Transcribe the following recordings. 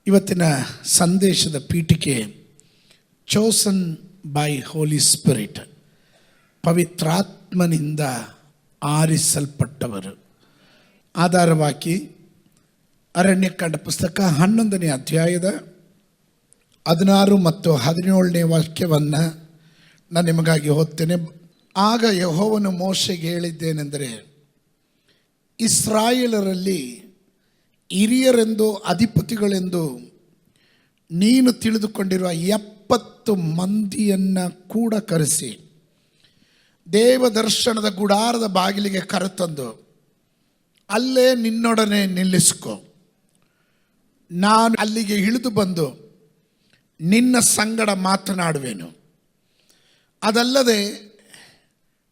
ಇವತ್ತಿನ ಸಂದೇಶದ ಪೀಠಿಕೆ ಚೋಸನ್ ಬೈ ಹೋಲಿ ಸ್ಪಿರಿಟ್, ಪವಿತ್ರಾತ್ಮನಿಂದ ಆರಿಸಲ್ಪಟ್ಟವರು. ಆಧಾರವಾಕ್ಯ ಅರಣ್ಯಕಾಂಡ ಪುಸ್ತಕ 11ನೇ ಅಧ್ಯಾಯದ 16 ಮತ್ತು 17ನೇ ವಾಕ್ಯವನ್ನು ನಾನು ನಿಮಗಾಗಿ ಓದ್ತೇನೆ. ಆಗ ಯೆಹೋವನು ಮೋಶೆಗೆ ಹೇಳಿದ್ದೇನೆಂದರೆ, ಇಸ್ರಾಯೇಲರಲ್ಲಿ ಹಿರಿಯರೆಂದು ಅಧಿಪತಿಗಳೆಂದು ನೀನು ತಿಳಿದುಕೊಂಡಿರುವ 70 ಮಂದಿಯನ್ನು ಕೂಡ ಕರೆಸಿ ದೇವದರ್ಶನದ ಗುಡಾರದ ಬಾಗಿಲಿಗೆ ಕರೆತಂದು ಅಲ್ಲೇ ನಿನ್ನೊಡನೆ ನಿಲ್ಲಿಸ್ಕೊ. ನಾನು ಅಲ್ಲಿಗೆ ಇಳಿದು ಬಂದು ನಿನ್ನ ಸಂಗಡ ಮಾತನಾಡುವೆನು. ಅದಲ್ಲದೆ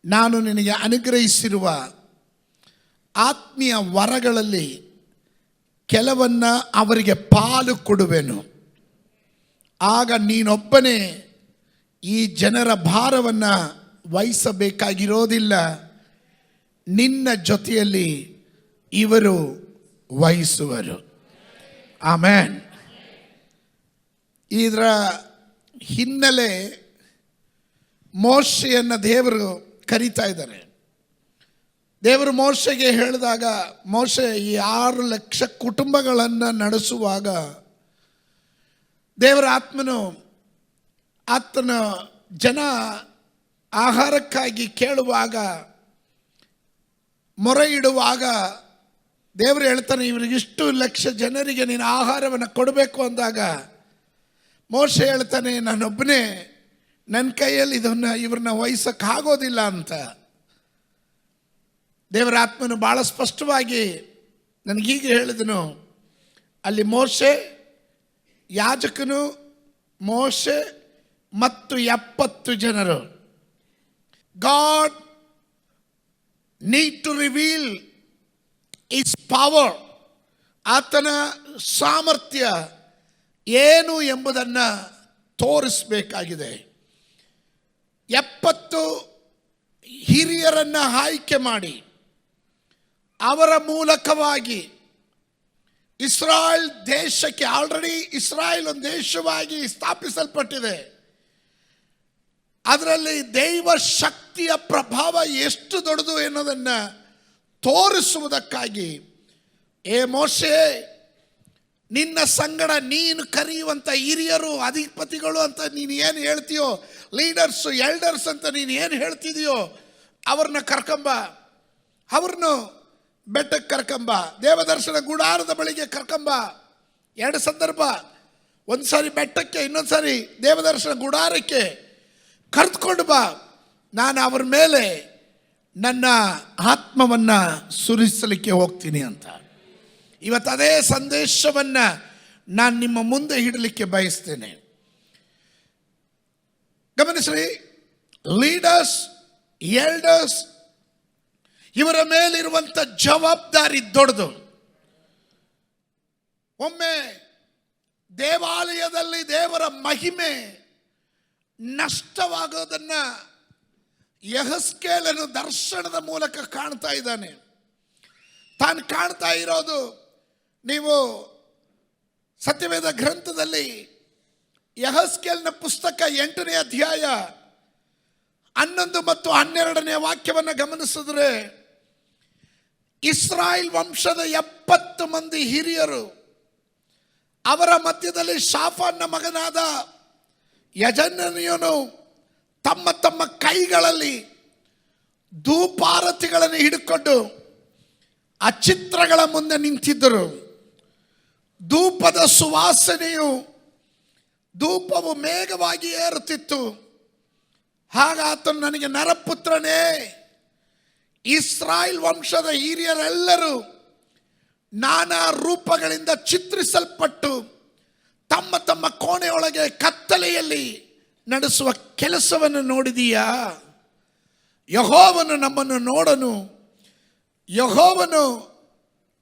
ನಾನು ನಿನಗೆ ಅನುಗ್ರಹಿಸಿರುವ ಆತ್ಮೀಯ ವರಗಳಲ್ಲಿ ಕೆಲವನ್ನ ಅವರಿಗೆ ಪಾಲು ಕೊಡುವೆನು. ಆಗ ನೀನೊಬ್ಬನೇ ಈ ಜನರ ಭಾರವನ್ನು ವಹಿಸಬೇಕಾಗಿರೋದಿಲ್ಲ, ನಿನ್ನ ಜೊತೆಯಲ್ಲಿ ಇವರು ವಹಿಸುವರು. ಆಮೆನ್. ಇದರ ಹಿನ್ನೆಲೆ ಮೋಶೆಯನ್ನು ದೇವರು ಕರೀತಾ ಇದ್ದಾರೆ. ದೇವರು ಮೋಶೆಗೆ ಹೇಳಿದಾಗ, ಮೋಶೆ ಈ 6 ಲಕ್ಷ ಕುಟುಂಬಗಳನ್ನು ನಡೆಸುವಾಗ ದೇವರ ಆತ್ಮನು ಆತನ ಜನ ಆಹಾರಕ್ಕಾಗಿ ಕೇಳುವಾಗ, ಮೊರೆ ಇಡುವಾಗ ದೇವರು ಹೇಳ್ತಾನೆ, ಇವರಿಗಿಷ್ಟು ಲಕ್ಷ ಜನರಿಗೆ ನೀನು ಆಹಾರವನ್ನು ಕೊಡಬೇಕು ಅಂದಾಗ ಮೋಶೆ ಹೇಳ್ತಾನೆ, ನಾನೊಬ್ಬನೇ, ನನ್ನ ಕೈಯಲ್ಲಿ ಇವ್ರನ್ನ ವಹಿಸೋಕ್ಕಾಗೋದಿಲ್ಲ ಅಂತ. ದೇವರ ಆತ್ಮನು ಭಾಳ ಸ್ಪಷ್ಟವಾಗಿ ನನಗೀಗ ಹೇಳಿದನು, ಅಲ್ಲಿ ಮೋಶೆ, ಯಾಜಕನು, ಮೋಶೆ ಮತ್ತು 70 ಜನರು. God need to reveal His power, ಆತನ ಸಾಮರ್ಥ್ಯ ಏನು ಎಂಬುದನ್ನು ತೋರಿಸಬೇಕಾಗಿದೆ. 70 ಹಿರಿಯರನ್ನು ಆಯ್ಕೆ ಮಾಡಿ ಅವರ ಮೂಲಕವಾಗಿ ಇಸ್ರಾಯೇಲ್ ದೇಶಕ್ಕೆ, ಆಲ್ರೆಡಿ ಇಸ್ರಾಯೇಲ್ ಒಂದು ದೇಶವಾಗಿ ಸ್ಥಾಪಿಸಲ್ಪಟ್ಟಿದೆ, ಅದರಲ್ಲಿ ದೈವ ಶಕ್ತಿಯ ಪ್ರಭಾವ ಎಷ್ಟು ದೊಡ್ಡದು ಎನ್ನುವುದನ್ನು ತೋರಿಸುವುದಕ್ಕಾಗಿ, ಏ ಮೋಶೆ, ನಿನ್ನ ಸಂಗಡ ನೀನು ಕರೆಯುವಂಥ ಹಿರಿಯರು, ಅಧಿಪತಿಗಳು ಅಂತ ನೀನು ಏನು ಹೇಳ್ತೀಯೋ, ಲೀಡರ್ಸು, ಎಲ್ಡರ್ಸ್ ಅಂತ ನೀನು ಏನು ಹೇಳ್ತಿದೆಯೋ ಅವ್ರನ್ನ ಕರ್ಕೊಂಬ, ಅವ್ರನ್ನು ಬೆಟ್ಟಕ್ಕೆ ಕರ್ಕೊಂಬ, ದೇವದರ್ಶನ ಗುಡಾರದ ಬಳಿಗೆ ಕರ್ಕೊಂಬ. 2 ಸಂದರ್ಭ, ಒಂದು ಸಾರಿ ಬೆಟ್ಟಕ್ಕೆ, ಇನ್ನೊಂದು ಸಾರಿ ದೇವದರ್ಶನ ಗುಡಾರಕ್ಕೆ ಕರೆದುಕೊಂಡು ಬಾ, ನಾನು ಅವ್ರ ಮೇಲೆ ನನ್ನ ಆತ್ಮವನ್ನು ಸುರಿಸಲಿಕ್ಕೆ ಹೋಗ್ತೀನಿ ಅಂತ. ಇವತ್ತು ಅದೇ ಸಂದೇಶವನ್ನು ನಾನು ನಿಮ್ಮ ಮುಂದೆ ಇಡಲಿಕ್ಕೆ ಬಯಸ್ತೇನೆ. ಗಮನಿಸ್ರಿ, ಲೀಡರ್ಸ್, ಎಲ್ಡರ್ಸ್, ಇವರ ಮೇಲಿರುವಂಥ ಜವಾಬ್ದಾರಿ ದೊಡ್ಡದು. ಒಮ್ಮೆ ದೇವಾಲಯದಲ್ಲಿ ದೇವರ ಮಹಿಮೆ ನಷ್ಟವಾಗೋದನ್ನು ಯೆಹೆಸ್ಕೇಲನು ದರ್ಶನದ ಮೂಲಕ ಕಾಣ್ತಾ ಇದ್ದಾನೆ. ತಾನು ಕಾಣ್ತಾ ಇರೋದು, ನೀವು ಸತ್ಯವೇದ ಗ್ರಂಥದಲ್ಲಿ ಯೆಹೆಸ್ಕೇಲನ ಪುಸ್ತಕ 8ನೇ ಅಧ್ಯಾಯ 11 ಮತ್ತು 12ನೇ ವಾಕ್ಯವನ್ನು ಗಮನಿಸಿದ್ರೆ, ಇಸ್ರಾಯೇಲ್ ವಂಶದ 70 ಮಂದಿ ಹಿರಿಯರು, ಅವರ ಮಧ್ಯದಲ್ಲಿ ಶಾಫಾನ್ನ ಮಗನಾದ ಯಜನ್ಯನು ತಮ್ಮ ತಮ್ಮ ಕೈಗಳಲ್ಲಿ ಧೂಪಾರತಿಗಳನ್ನು ಹಿಡಿಕೊಂಡು ಆ ಚಿತ್ರಗಳ ಮುಂದೆ ನಿಂತಿದ್ದರು. ಧೂಪದ ಸುವಾಸನೆಯು, ಧೂಪವು ಮೇಘವಾಗಿ ಏರುತ್ತಿತ್ತು. ಆಗ ಆತನು ನನಗೆ, ನರಪುತ್ರನೇ, ಇಸ್ರಾಯೇಲ್ ವಂಶದ ಹಿರಿಯರೆಲ್ಲರೂ ನಾನಾ ರೂಪಗಳಿಂದ ಚಿತ್ರಿಸಲ್ಪಟ್ಟು ತಮ್ಮ ತಮ್ಮ ಕೋಣೆಯೊಳಗೆ ಕತ್ತಲೆಯಲ್ಲಿ ನಡೆಸುವ ಕೆಲಸವನ್ನು ನೋಡಿದೀಯಾ? ಯೆಹೋವನು ನಮ್ಮನ್ನು ನೋಡನು,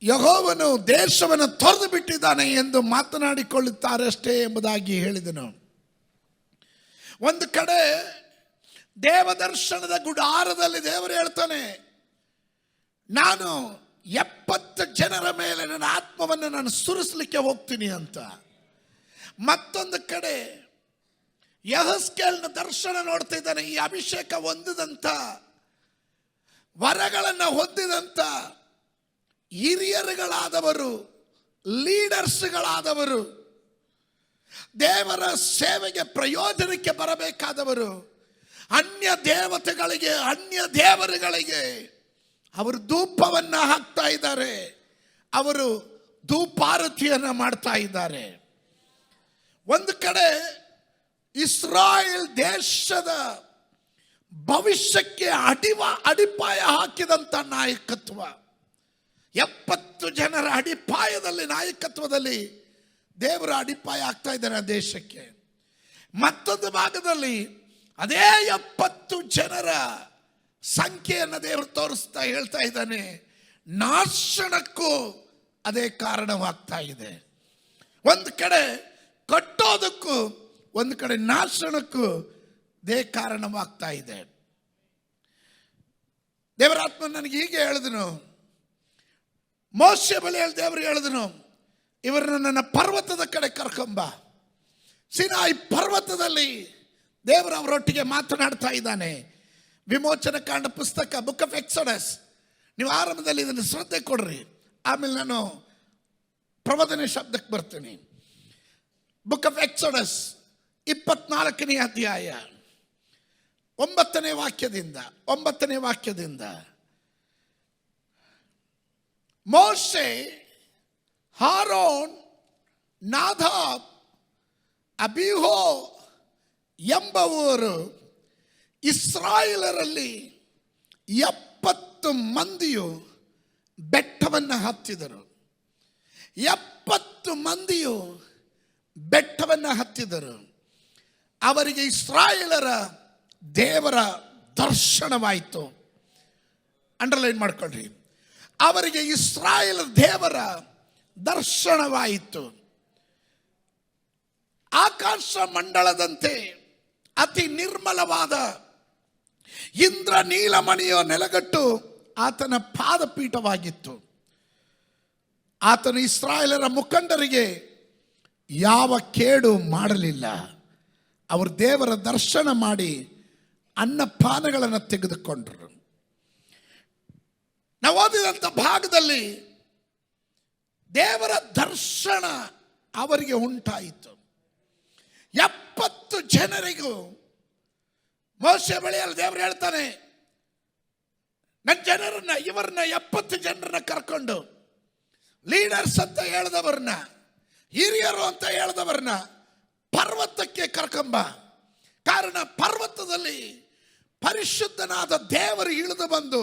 ಯೆಹೋವನು ದೇಶವನ್ನು ತೊರೆದು ಬಿಟ್ಟಿದ್ದಾನೆ ಎಂದು ಮಾತನಾಡಿಕೊಳ್ಳುತ್ತಾರಷ್ಟೇ ಎಂಬುದಾಗಿ ಹೇಳಿದನು. ಒಂದು ಕಡೆ ದೇವದರ್ಶನದ ಗುಡಾರದಲ್ಲಿ ದೇವರು ಹೇಳ್ತಾನೆ, ನಾನು 70 ಜನರ ಮೇಲೆ ನನ್ನ ಆತ್ಮವನ್ನು ನಾನು ಸುರಿಸಲಿಕ್ಕೆ ಹೋಗ್ತೀನಿ ಅಂತ. ಮತ್ತೊಂದು ಕಡೆ ಯೆಹೆಜ್ಕೇಲನ ದರ್ಶನ ನೋಡ್ತಾ ಇದ್ದಾನೆ. ಈ ಅಭಿಷೇಕ ಹೊಂದಿದಂಥ, ವರಗಳನ್ನು ಹೊಂದಿದಂಥ ಹಿರಿಯರುಗಳಾದವರು, ಲೀಡರ್ಸ್ಗಳಾದವರು, ದೇವರ ಸೇವೆಗೆ ಪ್ರಯೋಜನಕ್ಕೆ ಬರಬೇಕಾದವರು, ಅನ್ಯ ದೇವತೆಗಳಿಗೆ, ಅನ್ಯ ದೇವರುಗಳಿಗೆ ಅವರು ಧೂಪವನ್ನು ಹಾಕ್ತಾ ಇದ್ದಾರೆ. ಅವರು ಧೂಪಾರತಿಯನ್ನು ಮಾಡ್ತಾ ಇದ್ದಾರೆ. ಒಂದು ಕಡೆ ಇಸ್ರಾಯೇಲ್ ದೇಶದ ಭವಿಷ್ಯಕ್ಕೆ ಅಡಿಪಾಯ ಹಾಕಿದಂಥ ನಾಯಕತ್ವ, 70 ಜನರ ಅಡಿಪಾಯದಲ್ಲಿ, ನಾಯಕತ್ವದಲ್ಲಿ ದೇವರ ಅಡಿಪಾಯ ಆಗ್ತಾ ಇದ್ದಾರೆ ಆ ದೇಶಕ್ಕೆ. ಮತ್ತೊಂದು ಭಾಗದಲ್ಲಿ ಅದೇ 70 ಜನರ ಸಂಖ್ಯೆಯನ್ನು ದೇವರು ತೋರಿಸ್ತಾ ಹೇಳ್ತಾ ಇದ್ದಾನೆ, ನಾಶನಕ್ಕೂ ಅದೇ ಕಾರಣವಾಗ್ತಾ ಇದೆ. ಒಂದು ಕಡೆ ಕಟ್ಟೋದಕ್ಕೂ, ಒಂದು ಕಡೆ ನಾಶನಕ್ಕೂ ಅದೇ ಕಾರಣವಾಗ್ತಾ ಇದೆ. ದೇವರಾತ್ಮ ನನಗೆ ಹೀಗೆ ಹೇಳಿದನು, ಮೋಶೆ ಬಳಿಯಲ್ಲಿ ದೇವರು ಹೇಳಿದನು, ಇವರನ್ನು ನನ್ನ ಪರ್ವತದ ಕಡೆ ಕರ್ಕೊಂಬ. ಸಿನಾಯಿ ಪರ್ವತದಲ್ಲಿ ದೇವರು ಅವರೊಟ್ಟಿಗೆ ಮಾತನಾಡ್ತಾ ಇದ್ದಾನೆ. ವಿಮೋಚನ ಕಾಂಡ ಪುಸ್ತಕ, ಬುಕ್ ಆಫ್ ಎಕ್ಸೋಡಸ್, ನೀವು ಆರಂಭದಲ್ಲಿ ಇದನ್ನು ಶ್ರದ್ಧೆ ಕೊಡ್ರಿ, ಆಮೇಲೆ ನಾನು ಪ್ರವಾದನೆ ಶಬ್ದಕ್ಕೆ ಬರ್ತೀನಿ. ಬುಕ್ ಆಫ್ ಎಕ್ಸೋಡಸ್ 24ನೇ ಅಧ್ಯಾಯ 9ನೇ ವಾಕ್ಯದಿಂದ ಮೋಶೆ, ಆರೋನ್, ನಾದಾಬ್, ಅಬೀಹೋ ಎಂಬವರು ಇಸ್ರಾಯೇಲರಲ್ಲಿ 70 ಮಂದಿಯು ಬೆಟ್ಟವನ್ನು ಹತ್ತಿದರು. 70 ಮಂದಿಯು ಬೆಟ್ಟವನ್ನು ಹತ್ತಿದರು. ಅವರಿಗೆ ಇಸ್ರಾಯೇಲರ ದೇವರ ದರ್ಶನವಾಯಿತು. ಅಂಡರ್ಲೈನ್ ಮಾಡ್ಕೊಳ್ರಿ, ಅವರಿಗೆ ಇಸ್ರಾಯೇಲ್ ದೇವರ ದರ್ಶನವಾಯಿತು. ಆಕಾಶ ಮಂಡಲದಂತೆ ಅತಿ ನಿರ್ಮಲವಾದ ಇಂದ್ರ ನೀಲಮಣಿಯ ನೆಲಗಟ್ಟು ಆತನ ಪಾದಪೀಠವಾಗಿತ್ತು. ಆತನು ಇಸ್ರಾಯೇಲರ ಮುಖಂಡರಿಗೆ ಯಾವ ಕೇಡು ಮಾಡಲಿಲ್ಲ. ಅವರು ದೇವರ ದರ್ಶನ ಮಾಡಿ ಅನ್ನಪಾನಗಳನ್ನು ತೆಗೆದುಕೊಂಡರು. ನಾವು ಓದಿದಂಥ ಭಾಗದಲ್ಲಿ ದೇವರ ದರ್ಶನ ಅವರಿಗೆ ಉಂಟಾಯಿತು. 70 ಜನರಿಗೂ ಮೋಶೆ ಬಳಿಯಲ್ಲಿ ದೇವರು ಹೇಳ್ತಾನೆ, ನನ್ನ ಜನರನ್ನ, ಇವರನ್ನ 70 ಜನರನ್ನ ಕರ್ಕೊಂಡು, ಲೀಡರ್ಸ್ ಅಂತ ಹೇಳಿದವ್ರನ್ನ, ಹಿರಿಯರು ಅಂತ ಹೇಳಿದವ್ರನ್ನ ಪರ್ವತಕ್ಕೆ ಕರ್ಕೊಂಬ. ಕಾರಣ ಪರ್ವತದಲ್ಲಿ ಪರಿಶುದ್ಧನಾದ ದೇವರು ಇಳಿದು ಬಂದು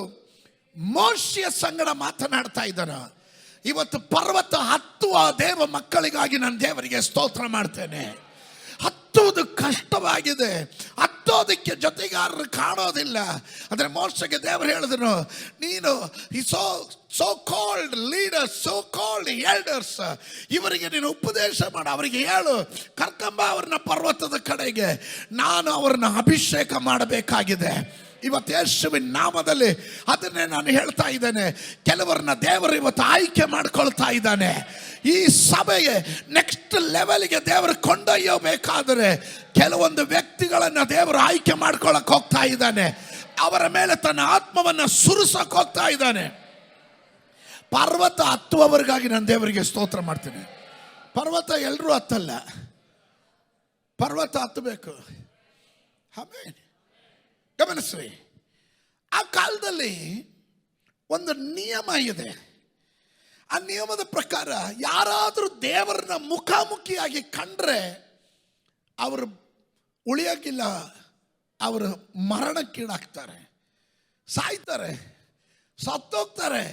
ಮೋಶೆಯ ಸಂಗಡ ಮಾತನಾಡ್ತಾ ಇದ್ದಾನೆ. ಇವತ್ತು ಪರ್ವತ ಹತ್ತುವ ದೇವ ಮಕ್ಕಳಿಗಾಗಿ ನಾನು ದೇವರಿಗೆ ಸ್ತೋತ್ರ ಮಾಡ್ತೇನೆ. ಹತ್ತುವುದು ಕಷ್ಟವಾಗಿದೆ, ಹತ್ತೋದಕ್ಕೆ ಜೊತೆಗಾರರು ಕಾಣೋದಿಲ್ಲ. ಆದರೆ ಮೋಶೆಗೆ ದೇವರು ಹೇಳಿದನು, ನೀನು so called leaders, so called elders, ಇವರಿಗೆ ನೀನು ಉಪದೇಶ ಮಾಡು, ಅವರಿಗೆ ಹೇಳು, ಕರ್ಕೊಂಬ ಅವ್ರನ್ನ ಪರ್ವತದ ಕಡೆಗೆ, ನಾನು ಅವ್ರನ್ನ ಅಭಿಷೇಕ ಮಾಡಬೇಕಾಗಿದೆ. ಇವತ್ತು ಯೇಸುವಿನ ನಾಮದಲ್ಲಿ ಅದನ್ನೇ ನಾನು ಹೇಳ್ತಾ ಇದ್ದೇನೆ. ಕೆಲವರನ್ನ ದೇವರು ಇವತ್ತು ಆಯ್ಕೆ ಮಾಡ್ಕೊಳ್ತಾ ಇದ್ದಾನೆ. ಈ ಸಭೆಗೆ ನೆಕ್ಸ್ಟ್ ಲೆವೆಲ್ಗೆ ದೇವರು ಕೊಂಡೊಯ್ಯಬೇಕಾದರೆ ಕೆಲವೊಂದು ವ್ಯಕ್ತಿಗಳನ್ನು ದೇವರು ಆಯ್ಕೆ ಮಾಡ್ಕೊಳ್ಳಕ್ಕೆ ಹೋಗ್ತಾ ಇದ್ದಾನೆ. ಅವರ ಮೇಲೆ ತನ್ನ ಆತ್ಮವನ್ನು ಸುರಿಸಕ್ಕೆ ಹೋಗ್ತಾ ಇದ್ದಾನೆ. ಪರ್ವತ ಹತ್ತುವವರಿಗಾಗಿ ನಾನು ದೇವರಿಗೆ ಸ್ತೋತ್ರ ಮಾಡ್ತೀನಿ. ಪರ್ವತ ಎಲ್ಲರೂ ಹತ್ತಲ್ಲ, ಪರ್ವತ ಹತ್ತಬೇಕು. ಆಮೇಲೆ ಗಮನಿಸ್ರಿ, ಆ ಕಾಲದಲ್ಲಿ ಒಂದು ನಿಯಮ ಇದೆ. ಆ ನಿಯಮದ ಪ್ರಕಾರ ಯಾರಾದರೂ ದೇವರನ್ನ ಮುಖಾಮುಖಿಯಾಗಿ ಕಂಡ್ರೆ ಅವರು ಉಳಿಯೋಕ್ಕಿಲ್ಲ, ಅವರು ಮರಣಕ್ಕೀಡಾಗ್ತಾರೆ, ಸಾಯ್ತಾರೆ, ಸತ್ತೋಗ್ತಾರೆ.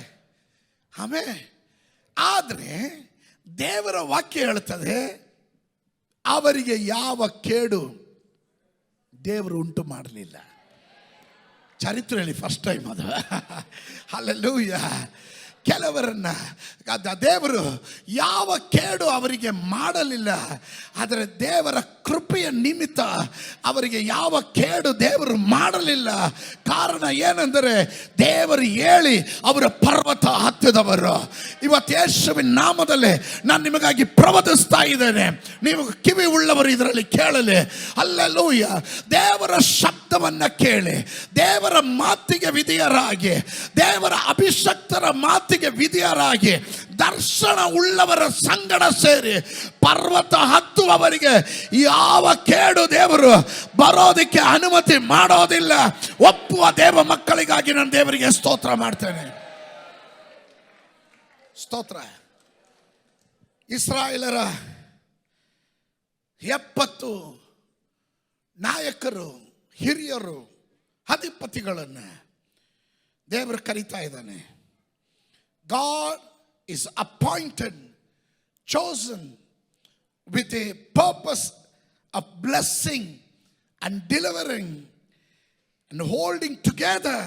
ಆಮೇಲೆ ಆದರೆ ದೇವರ ವಾಕ್ಯ ಹೇಳ್ತದೆ, ಅವರಿಗೆ ಯಾವ ಕೇಡು ದೇವರು ಉಂಟು ಮಾಡಲಿಲ್ಲ. ಚರಿತ್ರೆಯಲ್ಲಿ ಫಸ್ಟ್ ಟೈಮ್ ಅದು. ಹಲ್ಲೆಲೂಯ. ಕೆಲವರನ್ನ ದೇವರು ಯಾವ ಕೇಡು ಅವರಿಗೆ ಮಾಡಲಿಲ್ಲ. ಆದರೆ ದೇವರ ಕೃಪೆಯ ನಿಮಿತ್ತ ಅವರಿಗೆ ಯಾವ ಕೇಡು ದೇವರು ಮಾಡಲಿಲ್ಲ. ಕಾರಣ ಏನೆಂದರೆ ದೇವರು ಹೇಳಿ ಅವರ ಪರ್ವತ ಹತ್ತಿದವರು. ಇವತ್ತು ಯೇಸುವಿನ ನಾಮದಲ್ಲಿ ನಾನು ನಿಮಗಾಗಿ ಪ್ರವದಿಸ್ತಾ ಇದ್ದೇನೆ. ನೀವು ಕಿವಿ ಉಳ್ಳವರು ಇದರಲ್ಲಿ ಕೇಳಲಿ. ಹಲ್ಲೆಲೂಯ. ದೇವರ ಶಬ್ದವನ್ನು ಕೇಳಿ, ದೇವರ ಮಾತಿಗೆ ವಿಧೇಯರಾಗಿ, ದೇವರ ಅಭಿಷಕ್ತರ ಮಾತಿಗೆ ವಿಧೇಯರಾಗಿ, ದರ್ಶನ ಉಳ್ಳವರ ಸಂಗಡ ಸೇರಿ ಪರ್ವತ ಹತ್ತುವವರಿಗೆ ಯಾವ ಕೇಡು ದೇವರು ಬರೋದಕ್ಕೆ ಅನುಮತಿ ಮಾಡೋದಿಲ್ಲ. ಒಪ್ಪುವ ದೇವ ಮಕ್ಕಳಿಗಾಗಿ ನಾನು ದೇವರಿಗೆ ಸ್ತೋತ್ರ ಮಾಡ್ತೇನೆ. ಸ್ತೋತ್ರ. ಇಸ್ರಾಯೇಲರ 70 ನಾಯಕರು, ಹಿರಿಯರು, ಅಧಿಪತಿಗಳನ್ನು ದೇವರು ಕರೀತಾ ಇದ್ದಾನೆ. God is appointed, chosen with a purpose of blessing and delivering and holding together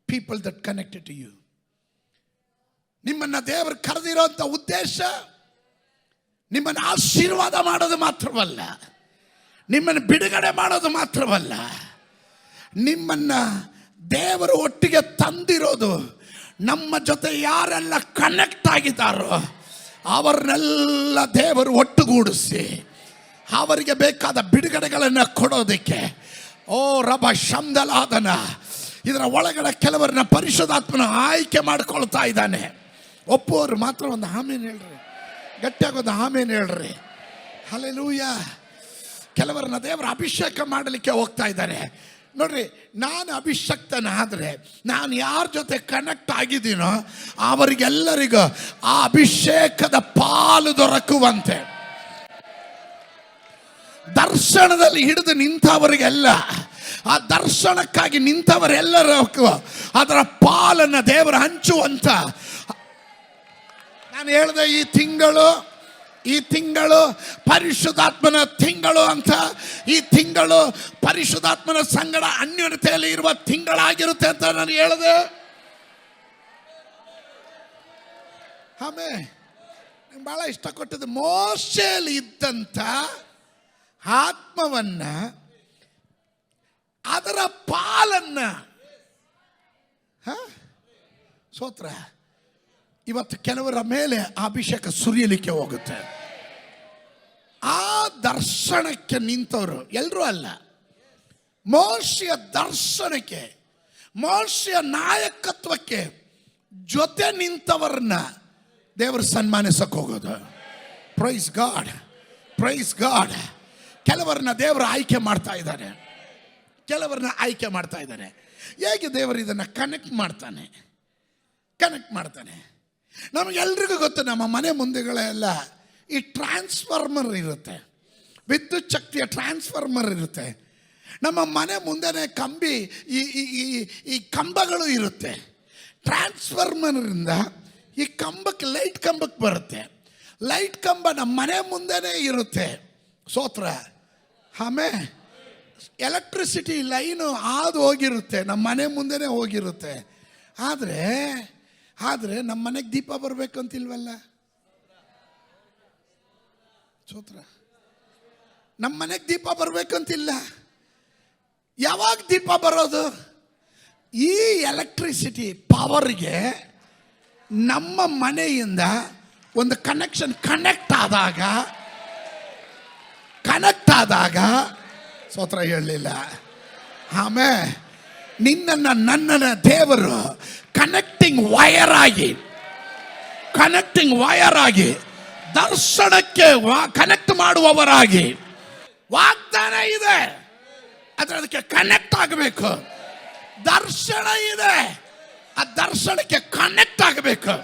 people that connected to you. ನಿಮ್ಮನ್ನ ದೇವರು ಕರೆದಿರೋಂಥ ಉದ್ದೇಶ ನಿಮ್ಮನ್ನು ಆಶೀರ್ವಾದ ಮಾಡೋದು ಮಾತ್ರವಲ್ಲ, ನಿಮ್ಮನ್ನು ಬಿಡುಗಡೆ ಮಾಡೋದು ಮಾತ್ರವಲ್ಲ, ನಿಮ್ಮನ್ನ ದೇವರು ಒಟ್ಟಿಗೆ ತಂದಿರೋದು ನಮ್ಮ ಜೊತೆ ಯಾರೆಲ್ಲ ಕನೆಕ್ಟ್ ಆಗಿದ್ದಾರೋ ಅವರನ್ನೆಲ್ಲ ದೇವರು ಒಟ್ಟುಗೂಡಿಸಿ ಅವರಿಗೆ ಬೇಕಾದ ಬಿಡುಗಡೆಗಳನ್ನು ಕೊಡೋದಕ್ಕೆ. ಓ ರಬ ಶಮ್ದಲಾದನ ಇದರ ಒಳಗಡೆ ಕೆಲವರನ್ನ ಪರಿಶುದ್ಧಾತ್ಮನ ಆಯ್ಕೆ ಮಾಡ್ಕೊಳ್ತಾ ಇದ್ದಾನೆ. ಒಪ್ಪುವವರು ಮಾತ್ರ ಒಂದು ಆಮೇನ್ ಹೇಳ್ರಿ, ಗಟ್ಟಿಯಾಗೊಂದು ಆಮೇನ್ ಹೇಳ್ರಿ. ಹಲ್ಲೆಲೂಯ. ಕೆಲವರನ್ನ ದೇವರ ಅಭಿಷೇಕ ಮಾಡಲಿಕ್ಕೆ ಹೋಗ್ತಾ ಇದ್ದಾರೆ. ನೋಡ್ರಿ, ನಾನು ಅಭಿಷಕ್ತನಾದರೆ ನಾನು ಯಾರ ಜೊತೆ ಕನೆಕ್ಟ್ ಆಗಿದ್ದೀನೋ ಅವರಿಗೆಲ್ಲರಿಗೂ ಆ ಅಭಿಷೇಕದ ಪಾಲು ದೊರಕುವಂತೆ, ದರ್ಶನದಲ್ಲಿ ಹಿಡಿದು ನಿಂತವರಿಗೆಲ್ಲ, ಆ ದರ್ಶನಕ್ಕಾಗಿ ನಿಂತವರೆಲ್ಲರಿಗೂ ಅದರ ಪಾಲನ್ನು ದೇವರು ಹಂಚುವಂತ. ನಾನು ಹೇಳಿದೆ ಈ ತಿಂಗಳು ಪರಿಶುದ್ಧಾತ್ಮನ ತಿಂಗಳು ಅಂತ. ಈ ತಿಂಗಳು ಪರಿಶುದ್ಧಾತ್ಮನ ಸಂಗಡ ಅನ್ಯೋನ್ಯತೆಯಲ್ಲಿ ಇರುವ ತಿಂಗಳಾಗಿರುತ್ತೆ ಅಂತ ನಾನು ಹೇಳಿದೆ. ಆಮೇಲೆ ಬಹಳ ಇಷ್ಟಪಟ್ಟದ್ದು, ಮೋಶೆಯಲ್ಲಿ ಇದ್ದಂಥ ಆತ್ಮವನ್ನ, ಅದರ ಪಾಲನ್ನ ಸ್ತೋತ್ರ ಇವತ್ತು ಕೆಲವರ ಮೇಲೆ ಅಭಿಷೇಕ ಸುರಿಯಲಿಕ್ಕೆ ಹೋಗುತ್ತೆ. ಆ ದರ್ಶನಕ್ಕೆ ನಿಂತವರು ಎಲ್ಲರೂ ಅಲ್ಲ. ಮೋಶೆಯ ದರ್ಶನಕ್ಕೆ, ಮೋಶೆಯ ನಾಯಕತ್ವಕ್ಕೆ ಜೊತೆ ನಿಂತವರನ್ನ ದೇವರು ಸನ್ಮಾನಿಸಕ್ಕೆ ಹೋಗೋದು. Praise God, praise God. ಕೆಲವರನ್ನ ದೇವರು ಆಯ್ಕೆ ಮಾಡ್ತಾ ಇದ್ದಾರೆ, ಕೆಲವರನ್ನ ಆಯ್ಕೆ ಮಾಡ್ತಾ ಇದ್ದಾರೆ. ಹೇಗೆ ದೇವರು ಇದನ್ನು ಕನೆಕ್ಟ್ ಮಾಡ್ತಾನೆ? ನಮಗೆಲ್ರಿಗೂ ಗೊತ್ತು, ನಮ್ಮ ಮನೆ ಮುಂದೆಗಳೆಲ್ಲ ಈ ಟ್ರಾನ್ಸ್ಫಾರ್ಮರ್ ಇರುತ್ತೆ, ವಿದ್ಯುತ್ ಶಕ್ತಿಯ ಟ್ರಾನ್ಸ್ಫಾರ್ಮರ್ ಇರುತ್ತೆ. ನಮ್ಮ ಮನೆ ಮುಂದೆನೇ ಈ ಕಂಬಗಳು ಇರುತ್ತೆ. ಟ್ರಾನ್ಸ್ಫಾರ್ಮರಿಂದ ಈ ಕಂಬಕ್ಕೆ, ಲೈಟ್ ಕಂಬಕ್ಕೆ ಬರುತ್ತೆ. ಲೈಟ್ ಕಂಬ ನಮ್ಮ ಮನೆ ಮುಂದೆನೇ ಇರುತ್ತೆ. ಸ್ತೋತ್ರ. ಆಮೇಲೆ ಎಲೆಕ್ಟ್ರಿಸಿಟಿ ಲೈನು ಹಾದು ಹೋಗಿರುತ್ತೆ, ನಮ್ಮ ಮನೆ ಮುಂದೆನೇ ಹೋಗಿರುತ್ತೆ. ಆದರೆ ನಮ್ಮ ಮನೆಗೆ ದೀಪ ಬರಬೇಕಂತಿಲ್ವಲ್ಲ. ಸ್ತೋತ್ರ. ನಮ್ಮ ಮನೆಗೆ ದೀಪ ಬರಬೇಕಂತಿಲ್ಲ. ಯಾವಾಗ ದೀಪ ಬರೋದು? ಈ ಎಲೆಕ್ಟ್ರಿಸಿಟಿ ಪವರ್ಗೆ ನಮ್ಮ ಮನೆಯಿಂದ ಒಂದು ಕನೆಕ್ಷನ್ ಕನೆಕ್ಟ್ ಆದಾಗ ಸ್ತೋತ್ರ ಹೇಳಲಿಲ್ಲ. ಆಮೇಲೆ ನನ್ನನ್ನು ದೇವರು ಕನೆಕ್ಟಿಂಗ್ ವಯರ್ ಆಗಿ ದರ್ಶನಕ್ಕೆ ಕನೆಕ್ಟ್ ಮಾಡುವವರಾಗಿ, ವಾಗ್ದಾನ ಇದೆ ಅದಕ್ಕೆ ಕನೆಕ್ಟ್ ಆಗಬೇಕು. ದರ್ಶನ ಇದೆ, ಆ ದರ್ಶನಕ್ಕೆ ಕನೆಕ್ಟ್ ಆಗಬೇಕು.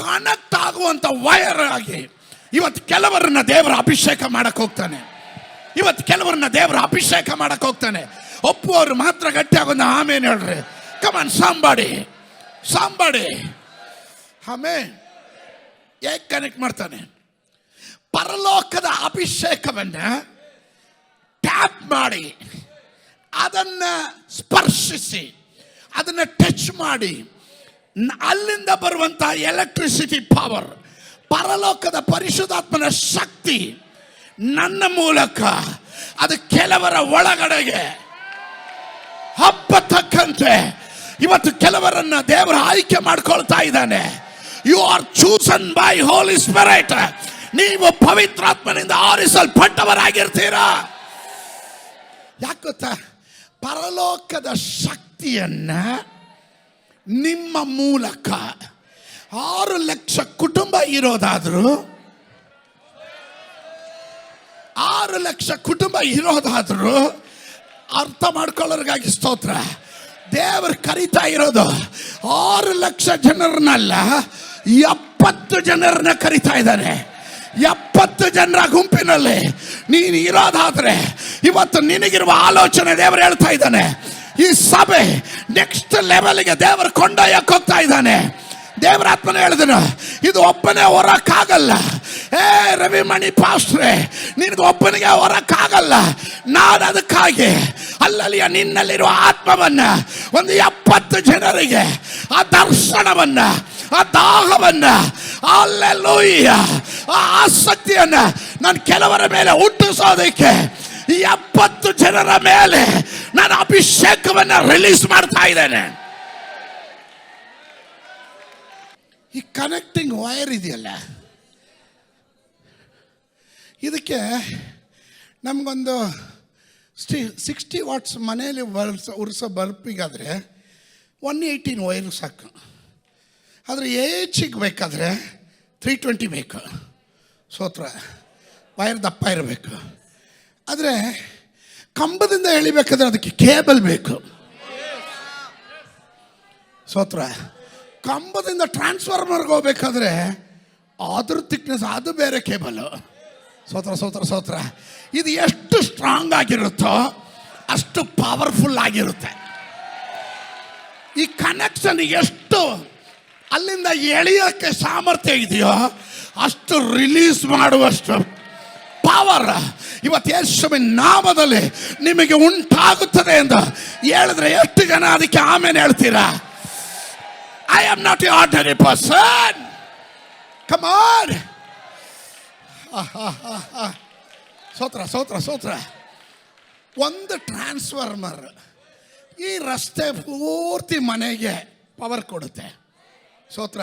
ಕನೆಕ್ಟ್ ಆಗುವಂತ ವಯರ್ ಆಗಿ ಇವತ್ತು ಕೆಲವರನ್ನ ದೇವರ ಅಭಿಷೇಕ ಮಾಡಕ್ ಹೋಗ್ತಾನೆ. ಒಪ್ಪುವವರು ಮಾತ್ರ ಗಟ್ಟಿಯಾಗೊಂದು ಆಮೇನ್ ಹೇಳ್ರಿ. ಕಮಾನ್ ಸಾಂಬಾಡಿ. ಆಮೇಲೆ ಹೇಗೆ ಕನೆಕ್ಟ್ ಮಾಡ್ತಾನೆ? ಪರಲೋಕದ ಅಭಿಷೇಕವನ್ನ ಟ್ಯಾಪ್ ಮಾಡಿ, ಅದನ್ನ ಸ್ಪರ್ಶಿಸಿ, ಅದನ್ನ ಟಚ್ ಮಾಡಿ, ಅಲ್ಲಿಂದ ಬರುವಂತಹ ಎಲೆಕ್ಟ್ರಿಸಿಟಿ ಪವರ್, ಪರಲೋಕದ ಪರಿಶುದ್ಧಾತ್ಮನ ಶಕ್ತಿ ನನ್ನ ಮೂಲಕ ಅದು ಕೆಲವರ ಒಳಗಡೆಗೆ ಹಬ್ಬ ತಕ್ಕಂತೆ ಇವತ್ತು ಕೆಲವರನ್ನ ದೇವರ ಆಯ್ಕೆ ಮಾಡ್ಕೊಳ್ತಾ ಇದ್ದಾನೆ. You are chosen by Holi spirit. ನೀವು ಪವಿತ್ರಾತ್ಮನಿಂದ ಆರಿಸಲ್ಪಟ್ಟವರಾಗಿರ್ತೀರಾ. ಯಾಕೆ ಗೊತ್ತಾ? ಪರಲೋಕದ ಶಕ್ತಿಯನ್ನ ನಿಮ್ಮ ಮೂಲಕ 6 ಲಕ್ಷ ಕುಟುಂಬ ಇರೋದಾದ್ರೂ 6 ಲಕ್ಷ ಕುಟುಂಬ ಇರೋದಾದ್ರೂ ಅರ್ಥ ಮಾಡ್ಕೊಳ್ಳೋರ್ಗಾಗಿ ಸ್ತೋತ್ರ. ದೇವರು ಕರೀತಾ ಇರೋದು 6 ಲಕ್ಷ ಜನರನ್ನಲ್ಲ, 70 ಜನರನ್ನ ಕರೀತಾ ಇದ್ದಾನೆ. 70 ಜನರ ಗುಂಪಿನಲ್ಲಿ ನೀನು ಇರೋದಾದ್ರೆ ಇವತ್ತು ನಿನಗಿರುವ ಆಲೋಚನೆ ದೇವರು ಹೇಳ್ತಾ ಇದ್ದಾನೆ. ಈ ಸಭೆ ನೆಕ್ಸ್ಟ್ ಲೆವೆಲ್ಗೆ ದೇವರು ಕೊಂಡೊಯ್ಯಕ್ಕೆ ಹೋಗ್ತಾ ಇದ್ದಾನೆ. ದೇವರ ಆತ್ಮನ ಹೇಳಿದನು, ಇದು ಒಬ್ಬನೇ ಹೊರಕ್ಕಾಗಲ್ಲ. ರವಿಮಣಿ ಪಾಸ್ಟ್ರೆ, ನಿನಗೆ ಒಬ್ಬನಿಗೆ ಹೊರಕ್ಕಾಗಲ್ಲ. ನಾನು ಅದಕ್ಕಾಗಿ ಅಲ್ಲಲ್ಲಿಯ ನಿನ್ನಲ್ಲಿರುವ ಆತ್ಮವನ್ನ ಒಂದು 70 ಜನರಿಗೆ ಆ ದರ್ಶನವನ್ನ, ಆ ದಾಹವನ್ನ, ಅಲ್ಲೆಲೂಯ್ಯ, ಆ ಆಸಕ್ತಿಯನ್ನ ನಾನು ಕೆಲವರ ಮೇಲೆ ಹುಟ್ಟಿಸೋದಕ್ಕೆ 70 ಜನರ ಮೇಲೆ ನಾನು ಅಭಿಷೇಕವನ್ನ ರಿಲೀಸ್ ಮಾಡ್ತಾ ಇದ್ದೇನೆ. ಈ ಕನೆಕ್ಟಿಂಗ್ ವೈರ್ ಇದೆಯಲ್ಲ, ಇದಕ್ಕೆ ನಮಗೊಂದು 60 ವಾಟ್ಸ್ ಮನೆಯಲ್ಲಿ ಉರಿಸೋ ಬಲ್ಪಿಗಾದರೆ 118 ವೈರು ಸಾಕು. ಆದರೆ ಹೆಚ್ಚಿಗೆ ಬೇಕಾದರೆ 320 ಬೇಕು. ಸೋತ್ರ ವೈರ್ ದಪ್ಪ ಇರಬೇಕು. ಆದರೆ ಕಂಬದಿಂದ ಎಳಿಬೇಕಾದ್ರೆ ಅದಕ್ಕೆ ಕೇಬಲ್ ಬೇಕು. ಸೋತ್ರ ಕಂಬದಿಂದ ಟ್ರಾನ್ಸ್ಫಾರ್ಮರ್ಗೆ ಹೋಗ್ಬೇಕಾದ್ರೆ ಅದ್ರ ಥಿಕ್ನೆಸ್ ಅದು ಬೇರೆ ಕೇಬಲು. ಸೋತ್ರ ಸೋತ್ರ ಸೋತ್ರ. ಇದು ಎಷ್ಟು ಸ್ಟ್ರಾಂಗ್ ಆಗಿರುತ್ತೋ ಅಷ್ಟು ಪವರ್ಫುಲ್ ಆಗಿರುತ್ತೆ. ಈ ಕನೆಕ್ಷನ್ ಎಷ್ಟು ಅಲ್ಲಿಂದ ಎಳೆಯೋಕ್ಕೆ ಸಾಮರ್ಥ್ಯ ಇದೆಯೋ ಅಷ್ಟು ರಿಲೀಸ್ ಮಾಡುವಷ್ಟು ಪವರ್ ಇವತ್ತು ಯೇಸುವಿನ ನಾಮದಲ್ಲಿ ನಿಮಗೆ ಉಂಟಾಗುತ್ತದೆ ಎಂದು ಹೇಳಿದ್ರೆ ಎಷ್ಟು ಜನ ಅದಕ್ಕೆ ಆಮೇಲೆ ಹೇಳ್ತೀರಾ? I am not an ordinary person. Come on. ಸೋತ್ರ ಸೋತ್ರ ಸೋತ್ರ. ಒಂದು ಟ್ರಾನ್ಸ್ಫಾರ್ಮರ್ ಈ ರಸ್ತೆ ಪೂರ್ತಿ ಮನೆಗೆ ಪವರ್ ಕೊಡುತ್ತೆ. ಸೋತ್ರ.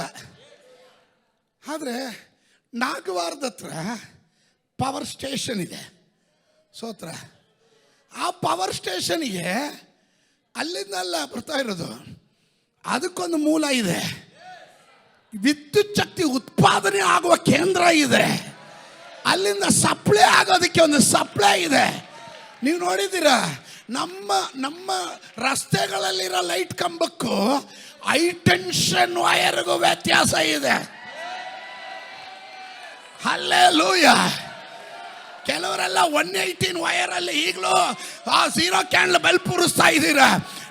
ಆದರೆ ನಾಗವಾರದ ಹತ್ರ ಪವರ್ ಸ್ಟೇಷನ್ ಇದೆ. ಸೋತ್ರ. ಆ ಪವರ್ ಸ್ಟೇಷನ್ಗೆ ಅಲ್ಲಿಂದಲ್ಲ ಬರ್ತಾ ಇರೋದು, ಅದಕ್ಕೊಂದು ಮೂಲ ಇದೆ. ವಿದ್ಯುತ್ ಶಕ್ತಿ ಉತ್ಪಾದನೆ ಆಗುವ ಕೇಂದ್ರ ಇದೆ. ಅಲ್ಲಿಂದ ಸಪ್ಲೈ ಆಗೋದಕ್ಕೆ ಒಂದು ಸಪ್ಲೈ ಇದೆ. ನೀವು ನೋಡಿದ್ದೀರಾ, ನಮ್ಮ ರಸ್ತೆಗಳಲ್ಲಿರೋ ಲೈಟ್ ಕಂಬಕ್ಕೂ ಹೈ ಟೆನ್ಷನ್ ವೈರ್ಗೂ ವ್ಯತ್ಯಾಸ ಇದೆ. ಹಲ್ಲೆಲೂಯಾ. ಕೆಲವರೆಲ್ಲ 118 ವೈರಲ್ಲಿ ಈಗಲೂ ಆ 0 ಕ್ಯಾಂಡಲ್ ಬಲ್ಬ್ ಉರಿಸ್ತಾ ಇದ್ದೀರಾ.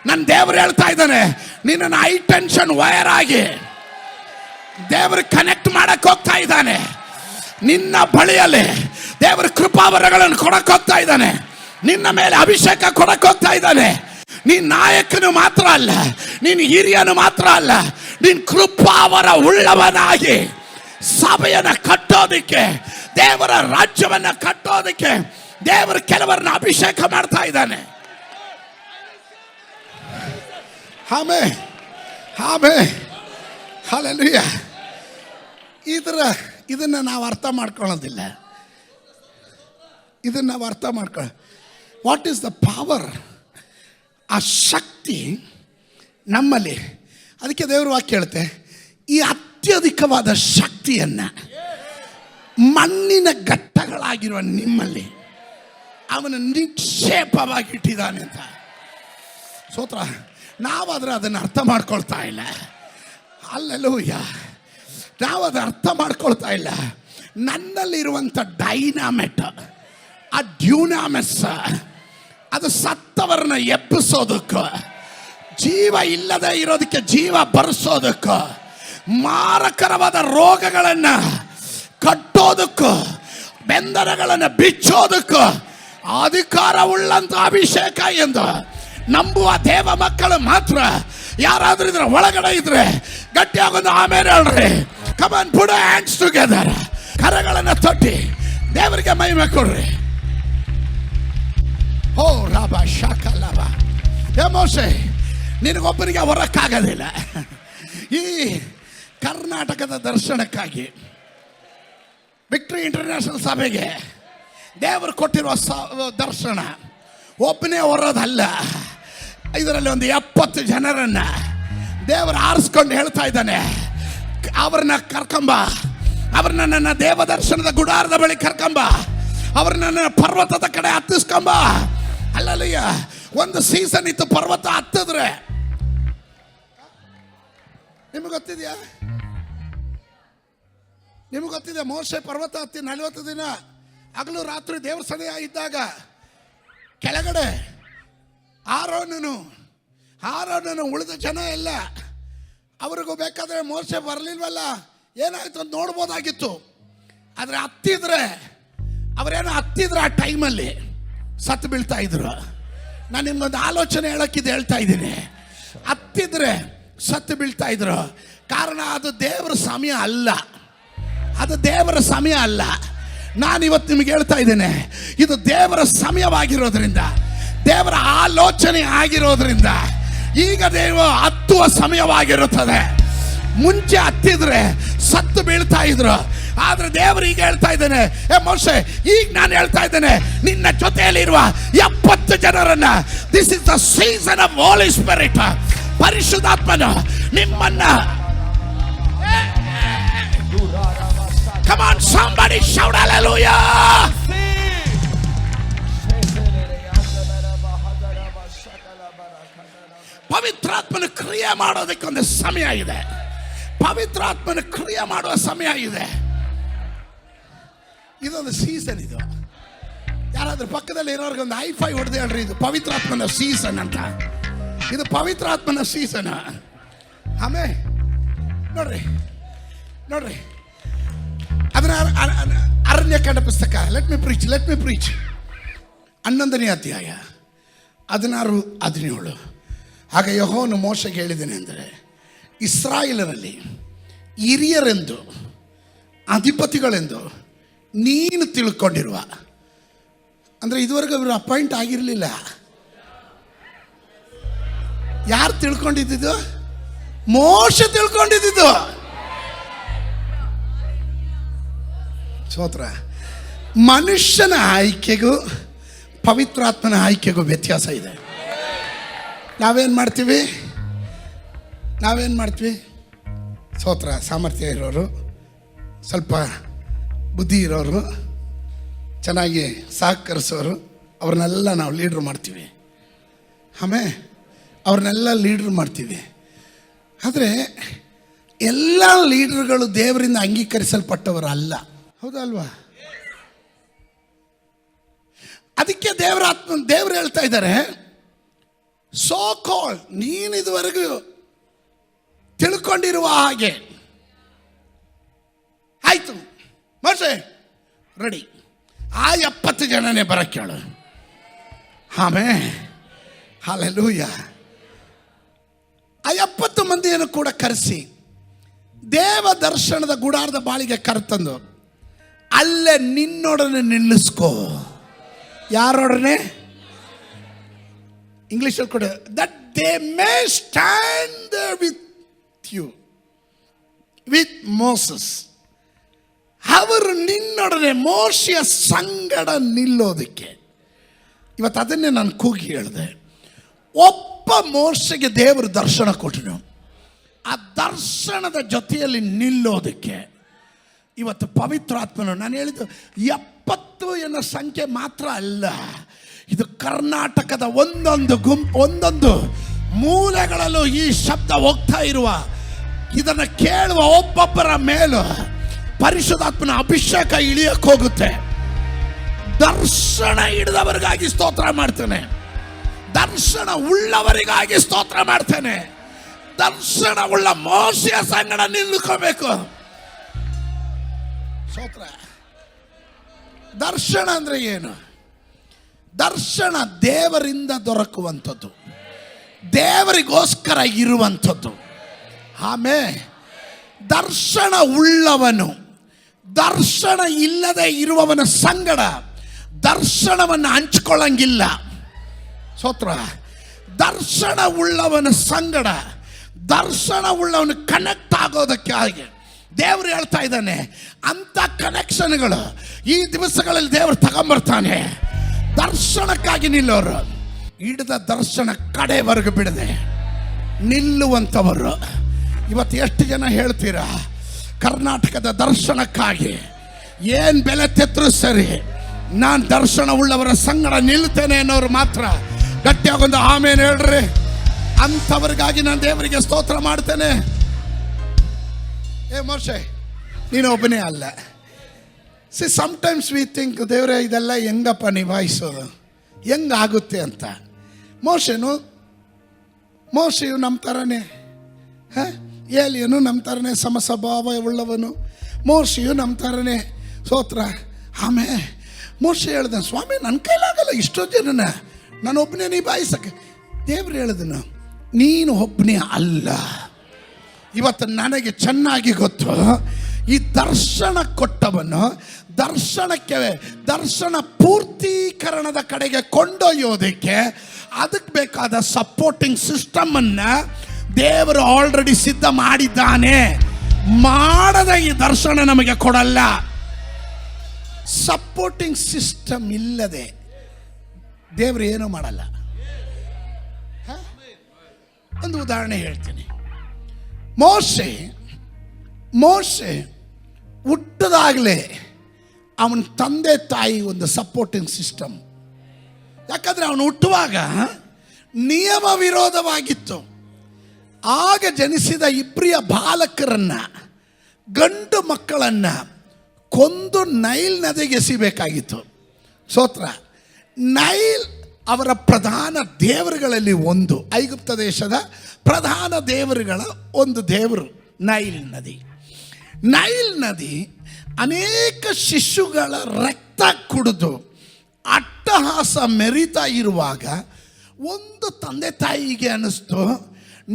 ನನ್ನ ದೇವರು ಹೇಳ್ತಾ ಇದ್ದಾನೆ, ನಿನ್ನನ್ನು ಹೈ ಟೆನ್ಷನ್ ವೈರ್ ಆಗಿ ದೇವರು ಕನೆಕ್ಟ್ ಮಾಡಕ್ ಹೋಗ್ತಾ ಇದ್ದಾನೆ. ನಿನ್ನ ಬಳಿಯಲ್ಲಿ ದೇವರ ಕೃಪಾವರಗಳನ್ನು ಕೊಡಕ್ ಹೋಗ್ತಾ ಇದ್ದಾನೆ. ನಿನ್ನ ಮೇಲೆ ಅಭಿಷೇಕ ಕೊಡಕ್ ಹೋಗ್ತಾ ಇದ್ದಾನೆ. ನೀನ್ ನಾಯಕನು ಮಾತ್ರ ಅಲ್ಲ, ನೀನು ಹಿರಿಯನು ಮಾತ್ರ ಅಲ್ಲ, ನೀನ್ ಕೃಪಾವರ ಉಳ್ಳವನಾಗಿ ಸಭೆಯನ್ನು ಕಟ್ಟೋದಕ್ಕೆ, ದೇವರ ರಾಜ್ಯವನ್ನ ಕಟ್ಟೋದಕ್ಕೆ ದೇವರು ಕೆಲವರನ್ನ ಅಭಿಷೇಕ ಮಾಡ್ತಾ ಇದ್ದಾನೆ. Amen amen hallelujah. ಇದನ್ನು ನಾವು ಅರ್ಥ ಮಾಡ್ಕೊಳ್ಳೋದಿಲ್ಲ. ಇದನ್ನು ನಾವು ಅರ್ಥ ಮಾಡ್ಕೊಳ್ಳೋ ವಾಟ್ ಈಸ್ ದ ಪವರ್, ಆ ಶಕ್ತಿ ನಮ್ಮಲ್ಲಿ. ಅದಕ್ಕೆ ದೇವರು ವಾಕ್ಯ ಹೇಳುತ್ತೆ, ಈ ಅತ್ಯಧಿಕವಾದ ಶಕ್ತಿಯನ್ನು ಮಣ್ಣಿನ ಘಟ್ಟಗಳಾಗಿರುವ ನಿಮ್ಮಲ್ಲಿ ಅವನ ನಿಕ್ಷೇಪವಾಗಿ ಇಟ್ಟಿದ್ದಾನೆ ಅಂತ. ಸ್ತೋತ್ರ. ನಾವಾದರೆ ಅದನ್ನು ಅರ್ಥ ಮಾಡ್ಕೊಳ್ತಾ ಇಲ್ಲ. ಹಲ್ಲೆಲೂಯಾ. ನಾವು ಅದು ಅರ್ಥ ಮಾಡ್ಕೊಳ್ತಾ ಇಲ್ಲ. ನನ್ನಲ್ಲಿರುವಂಥ ಡೈನಾಮೆಟ್, ಆ ಡ್ಯೂನಾಮೆಸ್, ಅದು ಸತ್ತವರನ್ನ ಎಬ್ಬಿಸೋದಕ್ಕೂ, ಜೀವ ಇಲ್ಲದೆ ಇರೋದಕ್ಕೆ ಜೀವ ಬರೆಸೋದಕ್ಕೂ, ಮಾರಕರವಾದ ರೋಗಗಳನ್ನು ಕಟ್ಟೋದಕ್ಕೂ, ಬೆಂದರಗಳನ್ನು ಬಿಚ್ಚೋದಕ್ಕೂ ಅಧಿಕಾರವುಳ್ಳಂತ ಅಭಿಷೇಕ ಎಂದು ನಂಬುವ ದೇವ ಮಕ್ಕಳು ಮಾತ್ರ. ಯಾರಾದ್ರೂ ಇದ್ರೆ ಒಳಗಡೆ ಇದ್ರೆ ಗಟ್ಟಿಯಾಗೊಂದು ಆಮೇಲೆ ಹೇಳ್ರಿ. Come on, put your hands together. ಕರಗಳನ್ನು ತಟ್ಟಿ ದೇವರಿಗೆ ಮಹಿಮೆ ಕೊಡ್ರಿ. ಓ ರಾಬ ಶಾಖ ಲಾಭ. ಮೋಶೆ, ನಿನಗೊಬ್ಬರಿಗೆ ಹೊರಕ್ಕಾಗೋದಿಲ್ಲ. ಈ ಕರ್ನಾಟಕದ ದರ್ಶನಕ್ಕಾಗಿ ವಿಕ್ಟರಿ ಇಂಟರ್ನ್ಯಾಷನಲ್ ಸಭೆಗೆ ದೇವರು ಕೊಟ್ಟಿರುವ ದರ್ಶನ ಒಬ್ಬನೇ ಹೊರೋದಲ್ಲ. ಇದರಲ್ಲಿ ಒಂದು 70 ಜನರನ್ನ ದೇವರು ಆರಿಸ್ಕೊಂಡು ಹೇಳ್ತಾ ಇದ್ದಾನೆ, ಅವ್ರನ್ನ ಕರ್ಕೊಂಬ, ಅವ್ರನ್ನ ನನ್ನ ದೇವ ದರ್ಶನದ ಗುಡಾರದ ಬಳಿ ಕರ್ಕೊಂಬ, ಅವ್ರನ್ನ ನನ್ನ ಪರ್ವತದ ಕಡೆ ಹತ್ತಿಸ್ಕೊಂಬ. ಅಲ್ಲಯ್ಯ, ಒಂದು ಸೀಸನ್ ಇತ್ತು ಪರ್ವತ ಹತ್ತಿದ್ರೆ. ನಿಮಗೆ ಗೊತ್ತಿದೆಯಾ? ನಿಮಗೆ ಗೊತ್ತಿದೆ, ಮೋಶೆ ಪರ್ವತ ಹತ್ತಿ 40 ದಿನ ಹಗಲು ರಾತ್ರಿ ದೇವ್ರ ಸನ್ನಿಧ ಇದ್ದಾಗ ಕೆಳಗಡೆ ಆರೋನನು ಉಳಿದ ಜನ ಎಲ್ಲ ಅವ್ರಿಗೂ ಬೇಕಾದ್ರೆ ಮೋಶೆ ಬರಲಿಲ್ವಲ್ಲ, ಏನಾಯ್ತು ಅಂತ ನೋಡ್ಬೋದಾಗಿತ್ತು. ಆದರೆ ಹತ್ತಿದ್ರೆ ಅವರೇನೋ ಹತ್ತಿದ್ರೆ ಆ ಟೈಮಲ್ಲಿ ಸತ್ತು ಬೀಳ್ತಾ ಇದ್ರು. ನಾನು ನಿಮ್ಗೊಂದು ಆಲೋಚನೆ ಹೇಳಕ್ಕಿದ್ದು ಹೇಳ್ತಾ ಇದ್ದೀನಿ. ಹತ್ತಿದ್ರೆ ಸತ್ತು ಬೀಳ್ತಾ ಇದ್ರು. ಕಾರಣ ಅದು ದೇವರ ಸಮಯ ಅಲ್ಲ, ಅದು ದೇವರ ಸಮಯ ಅಲ್ಲ. ನಾನಿವತ್ತು ನಿಮಗೆ ಹೇಳ್ತಾ ಇದ್ದೇನೆ, ಇದು ದೇವರ ಸಮಯವಾಗಿರೋದ್ರಿಂದ, ದೇವರ ಆಲೋಚನೆ ಆಗಿರೋದ್ರಿಂದ ಈಗ ದೇವ ಹತ್ತುವ ಸಮಯವಾಗಿರುತ್ತದೆ. ಮುಂಚೆ ಹತ್ತಿದ್ರೆ ಸತ್ತು ಬೀಳ್ತಾ ಇದ್ರು. ಆದ್ರೆ ದೇವರು ಈಗ ಹೇಳ್ತಾ ಇದ್ದೇನೆ, ಮೋಶೆ, ಈಗ ನಾನು ಹೇಳ್ತಾ ಇದ್ದೇನೆ, ನಿನ್ನ ಜೊತೆಯಲ್ಲಿರುವ 70 ಜನರನ್ನ, this is the season of Holy Spirit. ಪರಿಶುದ್ಧಾತ್ಮನು ನಿಮ್ಮನ್ನ, come on somebody shout hallelujah. ಪವಿತ್ರಾತ್ಮನ ಕ್ರಿಯೆ ಮಾಡೋದಕ್ಕೆ ಒಂದು ಸಮಯ ಇದೆ. ಪವಿತ್ರಾತ್ಮನ ಕ್ರಿಯೆ ಮಾಡುವ ಸಮಯ ಇದೆ. ಇದೊಂದು ಸೀಸನ್. ಇದು ಯಾರಾದ್ರೂ ಪಕ್ಕದಲ್ಲಿ ಇರೋರ್ಗೆ ಒಂದು ಹೈ-ಫೈ ಹೊಡೆದು ಹೇಳ್ರಿ, ಇದು ಪವಿತ್ರಾತ್ಮನ ಸೀಸನ್ ಅಂತ. ಇದು ಪವಿತ್ರಾತ್ಮನ ಸೀಸನ್. ಆಮೇಲೆ ನೋಡ್ರಿ ಅದನ್ನ ಅರಣ್ಯಕಾಂಡ ಪುಸ್ತಕ, ಲೆಟ್ ಮಿ ಪ್ರೀಚ್ 11ನೇ ಅಧ್ಯಾಯ 16-17. ಆಗ ಯೆಹೋವನು ಮೋಶೆಗೆ ಹೇಳಿದ್ದೇನೆ ಅಂದರೆ, ಇಸ್ರಾಯೇಲರಲ್ಲಿ ಹಿರಿಯರೆಂದು ಅಧಿಪತಿಗಳೆಂದು ನೀನು ತಿಳ್ಕೊಂಡಿರುವ, ಅಂದರೆ ಇದುವರೆಗೂ ಇವರು ಅಪಾಯಿಂಟ್ ಆಗಿರಲಿಲ್ಲ. ಯಾರು ತಿಳ್ಕೊಂಡಿದ್ದು? ಮೋಶೆ ತಿಳ್ಕೊಂಡಿದ್ದು. ಸ್ತೋತ್ರ. ಮನುಷ್ಯನ ಆಯ್ಕೆಗೂ ಪವಿತ್ರಾತ್ಮನ ಆಯ್ಕೆಗೂ ವ್ಯತ್ಯಾಸ ಇದೆ. ನಾವೇನು ಮಾಡ್ತೀವಿ? ಸ್ತೋತ್ರ. ಸಾಮರ್ಥ್ಯ ಇರೋರು, ಸ್ವಲ್ಪ ಬುದ್ಧಿ ಇರೋರು, ಚೆನ್ನಾಗಿ ಸಹಕರಿಸೋರು, ಅವ್ರನ್ನೆಲ್ಲ ನಾವು ಲೀಡ್ರ್ ಮಾಡ್ತೀವಿ. ಆಮೇಲೆ ಅವ್ರನ್ನೆಲ್ಲ ಲೀಡ್ರ್ ಮಾಡ್ತೀವಿ. ಆದರೆ ಎಲ್ಲ ಲೀಡರ್ಗಳು ದೇವರಿಂದ ಅಂಗೀಕರಿಸಲ್ಪಟ್ಟವರು ಅಲ್ಲ. ಹೌದಾ ಅಲ್ವಾ? ಅದಕ್ಕೆ ದೇವರು ಹೇಳ್ತಾ ಇದ್ದಾರೆ, ಸೋ ಕಾಲ್ಡ್, ನೀನು ಇದುವರೆಗೂ ತಿಳ್ಕೊಂಡಿರುವ ಹಾಗೆ ಆಯ್ತು ಮೋಶೆ ರೆಡಿ, ಆ 70 ಜನನೇ ಬರಕ್ಕೆ ಹೇಳು. ಆಮೇಲೆ ಹಲ್ಲೆಲೂಯ, ಆ 70 ಮಂದಿಯನ್ನು ಕೂಡ ಕರೆಸಿ ದೇವ ದರ್ಶನದ ಗುಡಾರದ ಬಾಳಿಗೆ ಕರೆತಂದು ಅಲ್ಲೇ ನಿನ್ನೊಡನೆ ನಿಲ್ಲಿಸ್ಕೋ. ಯಾರೊಡನೆ? ಇಂಗ್ಲಿಷಲ್ಲಿ ಕೂಡ, that they may stand with you, with Moses. ಅವರು ನಿನ್ನೊಡನೆ, ಮೋಶೆಯ ಸಂಗಡ ನಿಲ್ಲೋದಕ್ಕೆ. ಇವತ್ತು ಅದನ್ನೇ ನಾನು ಕೂಗಿ ಹೇಳಿದೆ. ಒಬ್ಬ ಮೋಶೆಗೆ ದೇವರು ದರ್ಶನ ಕೊಟ್ಟನು. ಆ ದರ್ಶನದ ಜೊತೆಯಲ್ಲಿ ನಿಲ್ಲೋದಕ್ಕೆ ಇವತ್ತು ಪವಿತ್ರಾತ್ಮನು, ನಾನು ಹೇಳಿದ್ದು 70 ಎನ್ನೋ ಸಂಖ್ಯೆ ಮಾತ್ರ ಅಲ್ಲ, ಇದು ಕರ್ನಾಟಕದ ಒಂದೊಂದು ಮೂಲೆಗಳಲ್ಲೂ ಈ ಶಬ್ದ ಹೋಗ್ತಾ ಇರುವ, ಇದನ್ನು ಕೇಳುವ ಒಬ್ಬೊಬ್ಬರ ಮೇಲೂ ಪರಿಶುದ್ಧಾತ್ಮನ ಅಭಿಷೇಕ ಇಳಿಯಕ್ಕೆ ಹೋಗುತ್ತೆ. ದರ್ಶನ ಹಿಡಿದವರಿಗಾಗಿ ಸ್ತೋತ್ರ ಮಾಡ್ತೇನೆ, ದರ್ಶನ ಉಳ್ಳವರಿಗಾಗಿ ಸ್ತೋತ್ರ ಮಾಡ್ತೇನೆ. ದರ್ಶನ ಉಳ್ಳ ಮೋಶೆಯ ಸಂಗಡ ನಿಲ್ಲುಕೋಬೇಕು. ಸ್ತೋತ್ರ. ದರ್ಶನ ಅಂದ್ರೆ ಏನು? ದರ್ಶನ ದೇವರಿಂದ ದೊರಕುವಂಥದ್ದು, ದೇವರಿಗೋಸ್ಕರ ಇರುವಂಥದ್ದು. ಆಮೇಲೆ ದರ್ಶನ ಉಳ್ಳವನು ದರ್ಶನ ಇಲ್ಲದೆ ಇರುವವನ ಸಂಗಡ ದರ್ಶನವನ್ನು ಹಂಚ್ಕೊಳ್ಳಂಗಿಲ್ಲ. ಸ್ತೋತ್ರ. ದರ್ಶನ ಉಳ್ಳವನ ಸಂಗಡ ದರ್ಶನ ಉಳ್ಳವನು ಕನೆಕ್ಟ್ ಆಗೋದಕ್ಕೆ ಹಾಗೆ ದೇವರು ಹೇಳ್ತಾ ಇದ್ದಾನೆ. ಅಂಥ ಕನೆಕ್ಷನ್ಗಳು ಈ ದಿವಸಗಳಲ್ಲಿ ದೇವರು ತಗೊಂಬರ್ತಾನೆ. ದರ್ಶನಕ್ಕಾಗಿ ನಿಲ್ಲೋರು, ಹಿಡಿದ ದರ್ಶನ ಕಡೆವರೆಗೂ ಬಿಡದೆ ನಿಲ್ಲುವಂಥವರು. ಇವತ್ತು ಎಷ್ಟು ಜನ ಹೇಳ್ತೀರಾ, ಕರ್ನಾಟಕದ ದರ್ಶನಕ್ಕಾಗಿ ಏನು ಬೆಲೆ ತೆತ್ತರೂ ಸರಿ, ನಾನು ದರ್ಶನ ಉಳ್ಳವರ ಸಂಗಡ ನಿಲ್ತೇನೆ ಅನ್ನೋರು ಮಾತ್ರ ಗಟ್ಟಿಯಾಗೊಂದು ಆಮೇಲೆ ಹೇಳ್ರಿ. ಅಂಥವ್ರಿಗಾಗಿ ನಾನು ದೇವರಿಗೆ ಸ್ತೋತ್ರ ಮಾಡ್ತೇನೆ. ಮೋಶೆ ನೀನು ಒಬ್ಬನೇ ಅಲ್ಲ. ಸಮ್ಟೈಮ್ಸ್ ವಿ ಥಿಂಕ್ ದೇವರೇ ಇದೆಲ್ಲ ಹೆಂಗಪ್ಪ ನಿಭಾಯಿಸೋದು, ಹೆಂಗಾಗುತ್ತೆ ಅಂತ. ಮೋಶೆಯು ನಮ್ಮ ಥರನೇ, ಏಲಿಯನು ನಮ್ಮ ಥರನೇ ಸಮಸ್ವಭಾವ ಉಳ್ಳವನು. ಮೋಶೆಯು ನಮ್ಮ ಥರನೇ. ಸ್ತೋತ್ರ. ಆಮೇಲೆ ಮೋಶೆ ಹೇಳ್ದ, ಸ್ವಾಮಿ ನನ್ನ ಕೈಲಾಗಲ್ಲ ಇಷ್ಟೋ ಜನನ ನಾನು ಒಬ್ಬನೇ ನಿಭಾಯಿಸಕ್ಕೆ. ದೇವ್ರು ಹೇಳಿದನು, ನೀನು ಒಬ್ಬನೇ ಅಲ್ಲ. ಇವತ್ತು ನನಗೆ ಚೆನ್ನಾಗಿ ಗೊತ್ತು, ಈ ದರ್ಶನ ಕೊಟ್ಟವನು ದರ್ಶನ ಪೂರ್ತೀಕರಣದ ಕಡೆಗೆ ಕೊಂಡೊಯ್ಯೋದಕ್ಕೆ ಅದಕ್ಕೆ ಬೇಕಾದ ಸಪೋರ್ಟಿಂಗ್ ಸಿಸ್ಟಮನ್ನು ದೇವರು ಆಲ್ರೆಡಿ ಸಿದ್ಧ ಮಾಡಿದ್ದಾನೆ. ಮಾಡದ ಈ ದರ್ಶನ ನಮಗೆ ಕೊಡಲ್ಲ. ಸಪೋರ್ಟಿಂಗ್ ಸಿಸ್ಟಮ್ ಇಲ್ಲದೆ ದೇವರು ಏನೂ ಮಾಡಲ್ಲ. ಒಂದು ಉದಾಹರಣೆ ಹೇಳ್ತೀನಿ. ಮೋಶೆ ಹುಟ್ಟದಾಗಲೇ ಅವನ ತಂದೆ ತಾಯಿ ಒಂದು ಸಪೋರ್ಟಿಂಗ್ ಸಿಸ್ಟಮ್. ಯಾಕಂದರೆ ಅವನು ಹುಟ್ಟುವಾಗ ನಿಯಮ ವಿರೋಧವಾಗಿತ್ತು. ಆಗ ಜನಿಸಿದ ಇಬ್ರಿಯ ಬಾಲಕರನ್ನು, ಗಂಡು ಮಕ್ಕಳನ್ನು ಕೊಂದು ನೈಲ್ ನದಿಗೆ ಎಸಿಬೇಕಾಗಿತ್ತು. ಸ್ತೋತ್ರ. ನೈಲ್ ಅವರ ಪ್ರಧಾನ ದೇವರುಗಳಲ್ಲಿ ಒಂದು, ಐಗುಪ್ತ ದೇಶದ ಪ್ರಧಾನ ದೇವರುಗಳ ಒಂದು ದೇವರು ನೈಲ್ ನದಿ. ನೈಲ್ ನದಿ ಅನೇಕ ಶಿಶುಗಳ ರಕ್ತ ಕುಡಿದು ಅಟ್ಟಹಾಸ ಮೆರಿತಾ ಇರುವಾಗ ಒಂದು ತಂದೆ ತಾಯಿಗೆ ಅನ್ನಿಸ್ತು,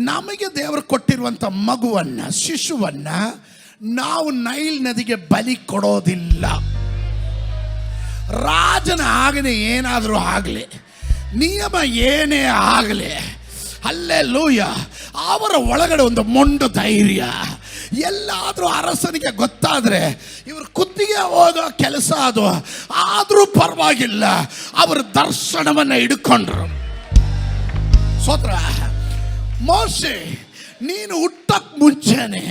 ನಮಗೆ ದೇವರು ಕೊಟ್ಟಿರುವಂಥ ಮಗುವನ್ನು, ಶಿಶುವನ್ನು ನಾವು ನೈಲ್ ನದಿಗೆ ಬಲಿ ಕೊಡೋದಿಲ್ಲ. ರಾಜನ ಆಜ್ಞೆ ಏನಾದರೂ ಆಗಲಿ, ನಿಯಮ ಏನೇ ಆಗಲಿ, ಹಲ್ಲೆಲೂಯ, ಅವರ ಒಳಗಡೆ ಒಂದು ಮೊಂಡು ಧೈರ್ಯ. ಎಲ್ಲಾದರೂ ಅರಸನಿಗೆ ಗೊತ್ತಾದರೆ ಇವರು ಕುತ್ತಿಗೆ ಹೋಗೋ ಕೆಲಸ ಅದು, ಆದರೂ ಪರವಾಗಿಲ್ಲ, ಅವರು ದರ್ಶನವನ್ನು ಹಿಡ್ಕೊಂಡ್ರು. ಸ್ತೋತ್ರ. ಮೋಶೆ, ನೀನು ಹುಟ್ಟಕ್ಕೆ ಮುಂಚೆನೆ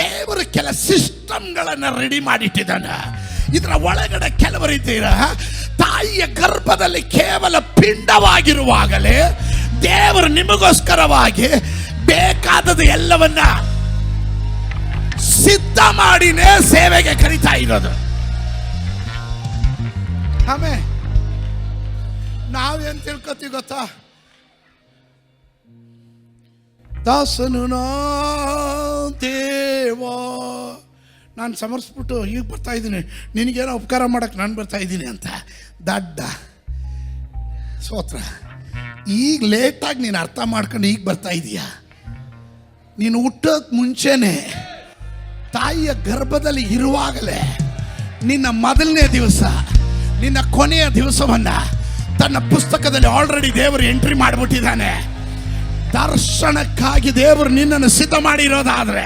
ದೇವರು ಕೆಲ ಸಿಸ್ಟಮ್ಗಳನ್ನು ರೆಡಿ ಮಾಡಿಟ್ಟಿದ್ದಾನೆ. ಇದರ ಒಳಗಡೆ ಕೆಲವರಿದ್ದೀರ, ತಾಯಿಯ ಗರ್ಭದಲ್ಲಿ ಕೇವಲ ಪಿಂಡವಾಗಿರುವಾಗಲೇ ದೇವರು ನಿಮಗೋಸ್ಕರವಾಗಿ ಬೇಕಾದದ್ದು ಎಲ್ಲವನ್ನ ಸಿದ್ಧ ಮಾಡಿನೇ ಸೇವೆಗೆ ಕರೀತಾ ಇರೋದು. ಆಮೇಲೆ ನಾವೇನು ತಿಳ್ಕೊತೀವಿ ಗೊತ್ತಾ, ದಾಸನು ನಾ ದೇವಾ, ನಾನು ಸಮರ್ಸ್ಬಿಟ್ಟು ಈಗ ಬರ್ತಾ ಇದ್ದೀನಿ, ನಿನಗೇನೋ ಉಪಕಾರ ಮಾಡೋಕ್ಕೆ ನಾನು ಬರ್ತಾ ಇದ್ದೀನಿ ಅಂತ ದಡ್ಡ. ಸ್ತೋತ್ರ. ಈಗ ಲೇಟಾಗಿ ನೀನು ಅರ್ಥ ಮಾಡ್ಕೊಂಡು ಈಗ ಬರ್ತಾ ಇದೀಯಾ. ನೀನು ಹುಟ್ಟೋಕ್ಕೆ ಮುಂಚೆನೆ ತಾಯಿಯ ಗರ್ಭದಲ್ಲಿ ಇರುವಾಗಲೇ ನಿನ್ನ ಮೊದಲನೇ ದಿವಸ, ನಿನ್ನ ಕೊನೆಯ ದಿವಸವನ್ನು ತನ್ನ ಪುಸ್ತಕದಲ್ಲಿ ಆಲ್ರೆಡಿ ದೇವರು ಎಂಟ್ರಿ ಮಾಡಿಬಿಟ್ಟಿದ್ದಾನೆ. ದರ್ಶನಕ್ಕಾಗಿ ದೇವರು ನಿನ್ನನ್ನು ಸಿದ್ಧ ಮಾಡಿರೋದಾದರೆ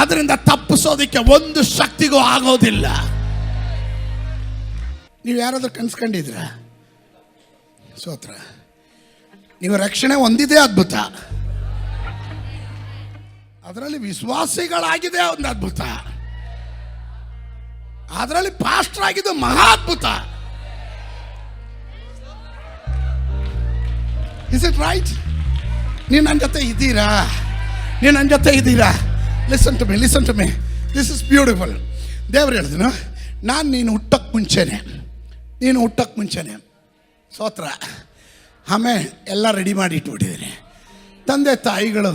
ಅದರಿಂದ ತಪ್ಪಿಸೋದಕ್ಕೆ ಒಂದು ಶಕ್ತಿಗೂ ಆಗೋದಿಲ್ಲ. ನೀವು ಯಾರಾದ್ರೂ ಕನ್ಸ್ಕೊಂಡಿದ್ರ? ಸ್ತೋತ್ರ. ನೀವು ರಕ್ಷಣೆ ಹೊಂದಿದೆ, ಅದ್ಭುತ. ಅದರಲ್ಲಿ ವಿಶ್ವಾಸಿಗಳಾಗಿದೆ ಒಂದು ಅದ್ಭುತ. ಅದರಲ್ಲಿ ಪಾಸ್ಟರ್ ಆಗಿದ್ದು ಮಹಾ ಅದ್ಭುತ. Is it right? ನೀವು ನನ್ನ ಜೊತೆ ಇದ್ದೀರಾ? ನೀವು ನನ್ನ ಜೊತೆ ಇದ್ದೀರಾ? Listen to me. This is beautiful. ದೇವ್ರು ಹೇಳಿದನು, ನೀನು ಹುಟ್ಟಕ್ಕೆ ಮುಂಚೆನೆ ಸ್ತೋತ್ರ. ಆಮೇಲೆ ಎಲ್ಲ ರೆಡಿ ಮಾಡಿ ಇಟ್ಬಿಟ್ಟಿದ್ದೀನಿ. ತಂದೆ ತಾಯಿಗಳು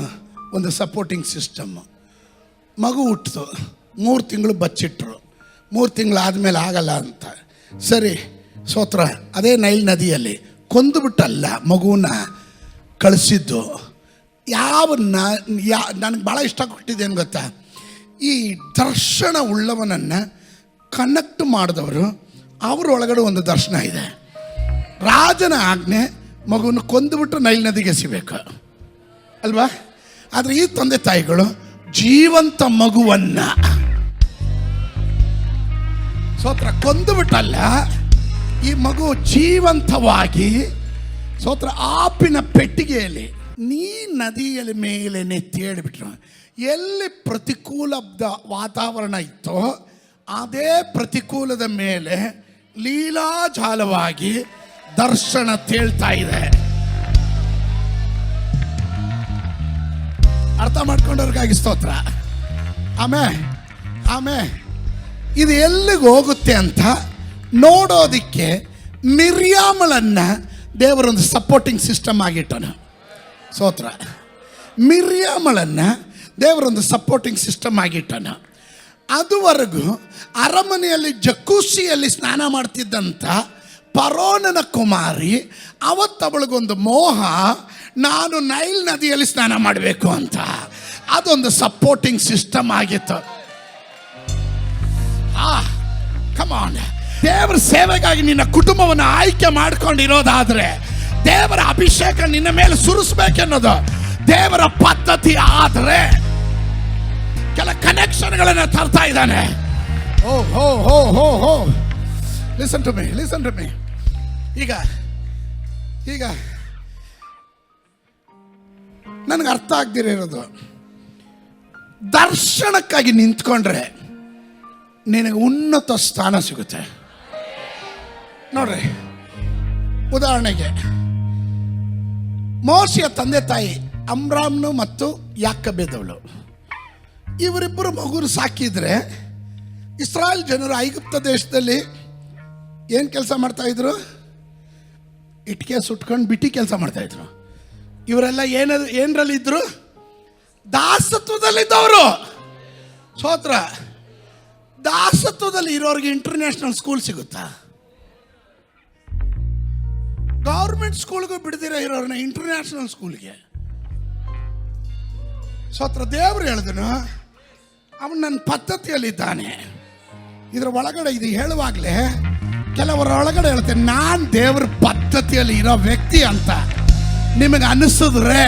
ಒಂದು ಸಪೋರ್ಟಿಂಗ್ ಸಿಸ್ಟಮ್ಮು. ಮಗು ಹುಟ್ಟಿತು, 3 ತಿಂಗಳು ಬಚ್ಚಿಟ್ರು. 3 ತಿಂಗಳಾದಮೇಲೆ ಆಗಲ್ಲ ಅಂತ. ಸರಿ, ಸ್ತೋತ್ರ. ಅದೇ ನೈಲ್ ನದಿಯಲ್ಲಿ ಕೊಂದುಬಿಟ್ಟಲ್ಲ ಮಗುವನ್ನ ಕಳಿಸಿದ್ದು. ನನಗೆ ಭಾಳ ಇಷ್ಟ ಕೊಟ್ಟಿದ್ದೇನು ಗೊತ್ತಾ, ಈ ದರ್ಶನ ಉಳ್ಳವನನ್ನು ಕನೆಕ್ಟ್ ಮಾಡಿದವರು ಅವರೊಳಗಡೆ ಒಂದು ದರ್ಶನ ಇದೆ. ರಾಜನ ಆಜ್ಞೆ ಮಗುವನ್ನು ಕೊಂದುಬಿಟ್ಟು ನೈಲ್ ನದಿಗೆ ಎಸಿಬೇಕು ಅಲ್ವಾ? ಆದರೆ ಈ ತಂದೆ ತಾಯಿಗಳು ಜೀವಂತ ಮಗುವನ್ನು ಸ್ತೋತ್ರ ಕೊಂದುಬಿಟ್ಟಲ್ಲ, ಈ ಮಗು ಜೀವಂತವಾಗಿ ಸ್ತೋತ್ರ ಆಪಿನ ಪೆಟ್ಟಿಗೆಯಲ್ಲಿ ನೀ ನದಿಯಲ್ಲಿ ಮೇಲೆ ನೆತ್ತೇಳಿಬಿಟ್ರು. ಎಲ್ಲಿ ಪ್ರತಿಕೂಲ ವಾತಾವರಣ ಇತ್ತೋ ಅದೇ ಪ್ರತಿಕೂಲದ ಮೇಲೆ ಲೀಲಾಜಾಲವಾಗಿ ದರ್ಶನ ತೇಳ್ತಾ ಇದೆ. ಅರ್ಥ ಮಾಡ್ಕೊಂಡವ್ರಿಗಾಗಿ ಸ್ತೋತ್ರ. ಆಮೇ ಇದು ಎಲ್ಲಿಗೆ ಹೋಗುತ್ತೆ ಅಂತ ನೋಡೋದಿಕ್ಕೆ ಮಿರ್ಯಾಮಳನ್ನು ದೇವರೊಂದು ಸಪೋರ್ಟಿಂಗ್ ಸಿಸ್ಟಮ್ ಆಗಿಟ್ಟನು. ಸ್ತೋತ್ರ. ಮಿರ್ಯಾಮಳನ್ನು ದೇವರೊಂದು ಸಪೋರ್ಟಿಂಗ್ ಸಿಸ್ಟಮ್ ಆಗಿಟ್ಟನು. ಅದುವರೆಗೂ ಅರಮನೆಯಲ್ಲಿ ಜಕ್ಕೂಸಿಯಲ್ಲಿ ಸ್ನಾನ ಮಾಡ್ತಿದ್ದಂಥ ಫರೋನನ ಕುಮಾರಿ ಅವತ್ತವಳಿಗೊಂದು ಮೋಹ, ನಾನು ನೈಲ್ ನದಿಯಲ್ಲಿ ಸ್ನಾನ ಮಾಡಬೇಕು ಅಂತ. ಅದೊಂದು ಸಪೋರ್ಟಿಂಗ್ ಸಿಸ್ಟಮ್ ಆಗಿತ್ತು. ಕಮಾನ್, ದೇವರ ಸೇವೆಗಾಗಿ ನಿನ್ನ ಕುಟುಂಬವನ್ನು ಆಯ್ಕೆ ಮಾಡ್ಕೊಂಡಿರೋದಾದ್ರೆ ದೇವರ ಅಭಿಷೇಕ ನಿನ್ನ ಮೇಲೆ ಸುರಿಸ್ಬೇಕೆನ್ನೋದು ದೇವರ ಪದ್ಧತಿ. ಆದರೆ ಕೆಲ ಕನೆಕ್ಷನ್ಗಳನ್ನು ತರ್ತಾ ಇದ್ದಾನೆ. Listen to me. ಈಗ ನನಗೆ ಅರ್ಥ ಆಗದಿರೋದು, ದರ್ಶನಕ್ಕಾಗಿ ನಿಂತ್ಕೊಂಡ್ರೆ ನಿನಗೆ ಉನ್ನತ ಸ್ಥಾನ ಸಿಗುತ್ತೆ. ನೋಡ್ರಿ, ಉದಾಹರಣೆಗೆ ಮೋಶೆಯ ತಂದೆ ತಾಯಿ ಅಮ್ರಾಮ್ನು ಮತ್ತು ಯಾಕಬೇದವಳು, ಇವರಿಬ್ಬರು ಮಗುರು ಸಾಕಿದ್ರೆ ಇಸ್ರಾಯೇಲ್ ಜನರು ಐಗುಪ್ತ ದೇಶದಲ್ಲಿ ಏನು ಕೆಲಸ ಮಾಡ್ತಾಯಿದ್ರು? ಇಟ್ಟಿಗೆ ಸುಟ್ಕೊಂಡು ಬಿಟ್ಟಿ ಕೆಲಸ ಮಾಡ್ತಾಯಿದ್ರು. ಇವರೆಲ್ಲ ಏನರಲ್ಲಿದ್ದರು? ದಾಸತ್ವದಲ್ಲಿದ್ದವರು. ಸ್ತೋತ್ರ. ದಾಸತ್ವದಲ್ಲಿ ಇರೋರಿಗೆ ಇಂಟರ್ನ್ಯಾಷನಲ್ ಸ್ಕೂಲ್ ಸಿಗುತ್ತಾ? ಗೌರ್ಮೆಂಟ್ ಸ್ಕೂಲ್ಗೂ ಬಿಡದಿರೋ ಇರೋರನ್ನ ಇಂಟರ್ನ್ಯಾಷನಲ್ ಸ್ಕೂಲ್ಗೆ. ಸ್ತೋತ್ರ. ದೇವರು ಹೇಳಿದನು, ಅವನು ನನ್ನ ಪದ್ಧತಿಯಲ್ಲಿದ್ದಾನೆ. ಇದರ ಒಳಗಡೆ ಇದು ಹೇಳುವಾಗಲೇ ಕೆಲವರ ಒಳಗಡೆ ಹೇಳ್ತೇನೆ, ನಾನು ದೇವರ ಪದ್ಧತಿಯಲ್ಲಿ ಇರೋ ವ್ಯಕ್ತಿ ಅಂತ ನಿಮಗೆ ಅನಿಸಿದ್ರೆ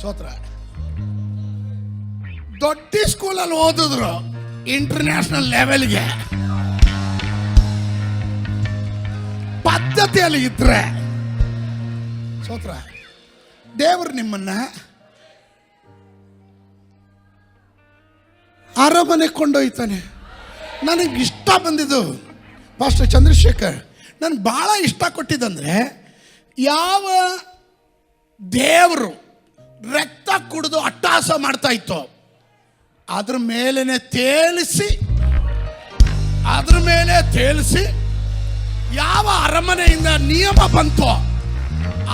ಸ್ತೋತ್ರ. ದೊಡ್ಡ ಸ್ಕೂಲಲ್ಲಿ ಓದಿದ್ರು ಇಂಟರ್ನ್ಯಾಷನಲ್ ಲೆವೆಲ್ಗೆ, ಪದ್ಧತಿಯಲ್ಲಿ ಇದ್ರೆ ಸ್ತೋತ್ರ, ದೇವರು ನಿಮ್ಮನ್ನ ಅರಮನೆ ಕೊಂಡೊಯ್ತಾನೆ. ನನಗೆ ಇಷ್ಟ ಬಂದಿದ್ದು ಪಾಸ್ಟರ್ ಚಂದ್ರಶೇಖರ್ ನನಗೆ ಭಾಳ ಇಷ್ಟ ಕೊಟ್ಟಿದ್ದಂದ್ರೆ, ಯಾವ ದೇವರು ರಕ್ತ ಕುಡಿದು ಅಟ್ಟಹಾಸ ಮಾಡ್ತಾ ಇತ್ತು ಅದ್ರ ಮೇಲೆ ತೇಲಿಸಿ ಯಾವ ಅರಮನೆಯಿಂದ ನಿಯಮ ಬಂತೋ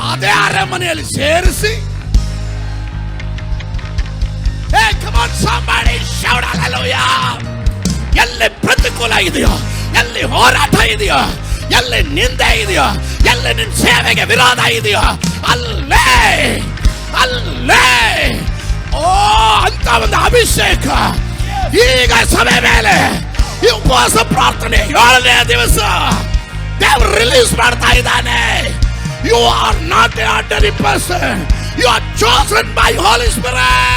ಅದೇ ಅರಮನೆಯಲ್ಲಿ ಸೇರಿಸಿ, ಎಲ್ಲಿ ಪ್ರತಿಕೂಲ ಇದೆಯೋ, ಎಲ್ಲಿ ಹೋರಾಟ ಇದೆಯೋ, ಎಲ್ಲಿ ನಿಂದೆ ಇದೆಯೋ, ಎಲ್ಲಿ ನಿನ್ನ ಸೇವೆಗೆ ವಿರೋಧ ಇದೆಯೋ, ಅಲ್ಲೇ ಅಂತ ಒಂದು ಅಭಿಷೇಕ ಈಗ ಸಭೆ ಮೇಲೆ ಈ ಉಪವಾಸ ಪ್ರಾರ್ಥನೆ 7ನೇ ದಿವಸ ದೇವರು ರಿಲೀಸ್ ಮಾಡ್ತಾ ಇದ್ದಾನೆ. You are not a ordinary person, you are chosen by Holi spirit.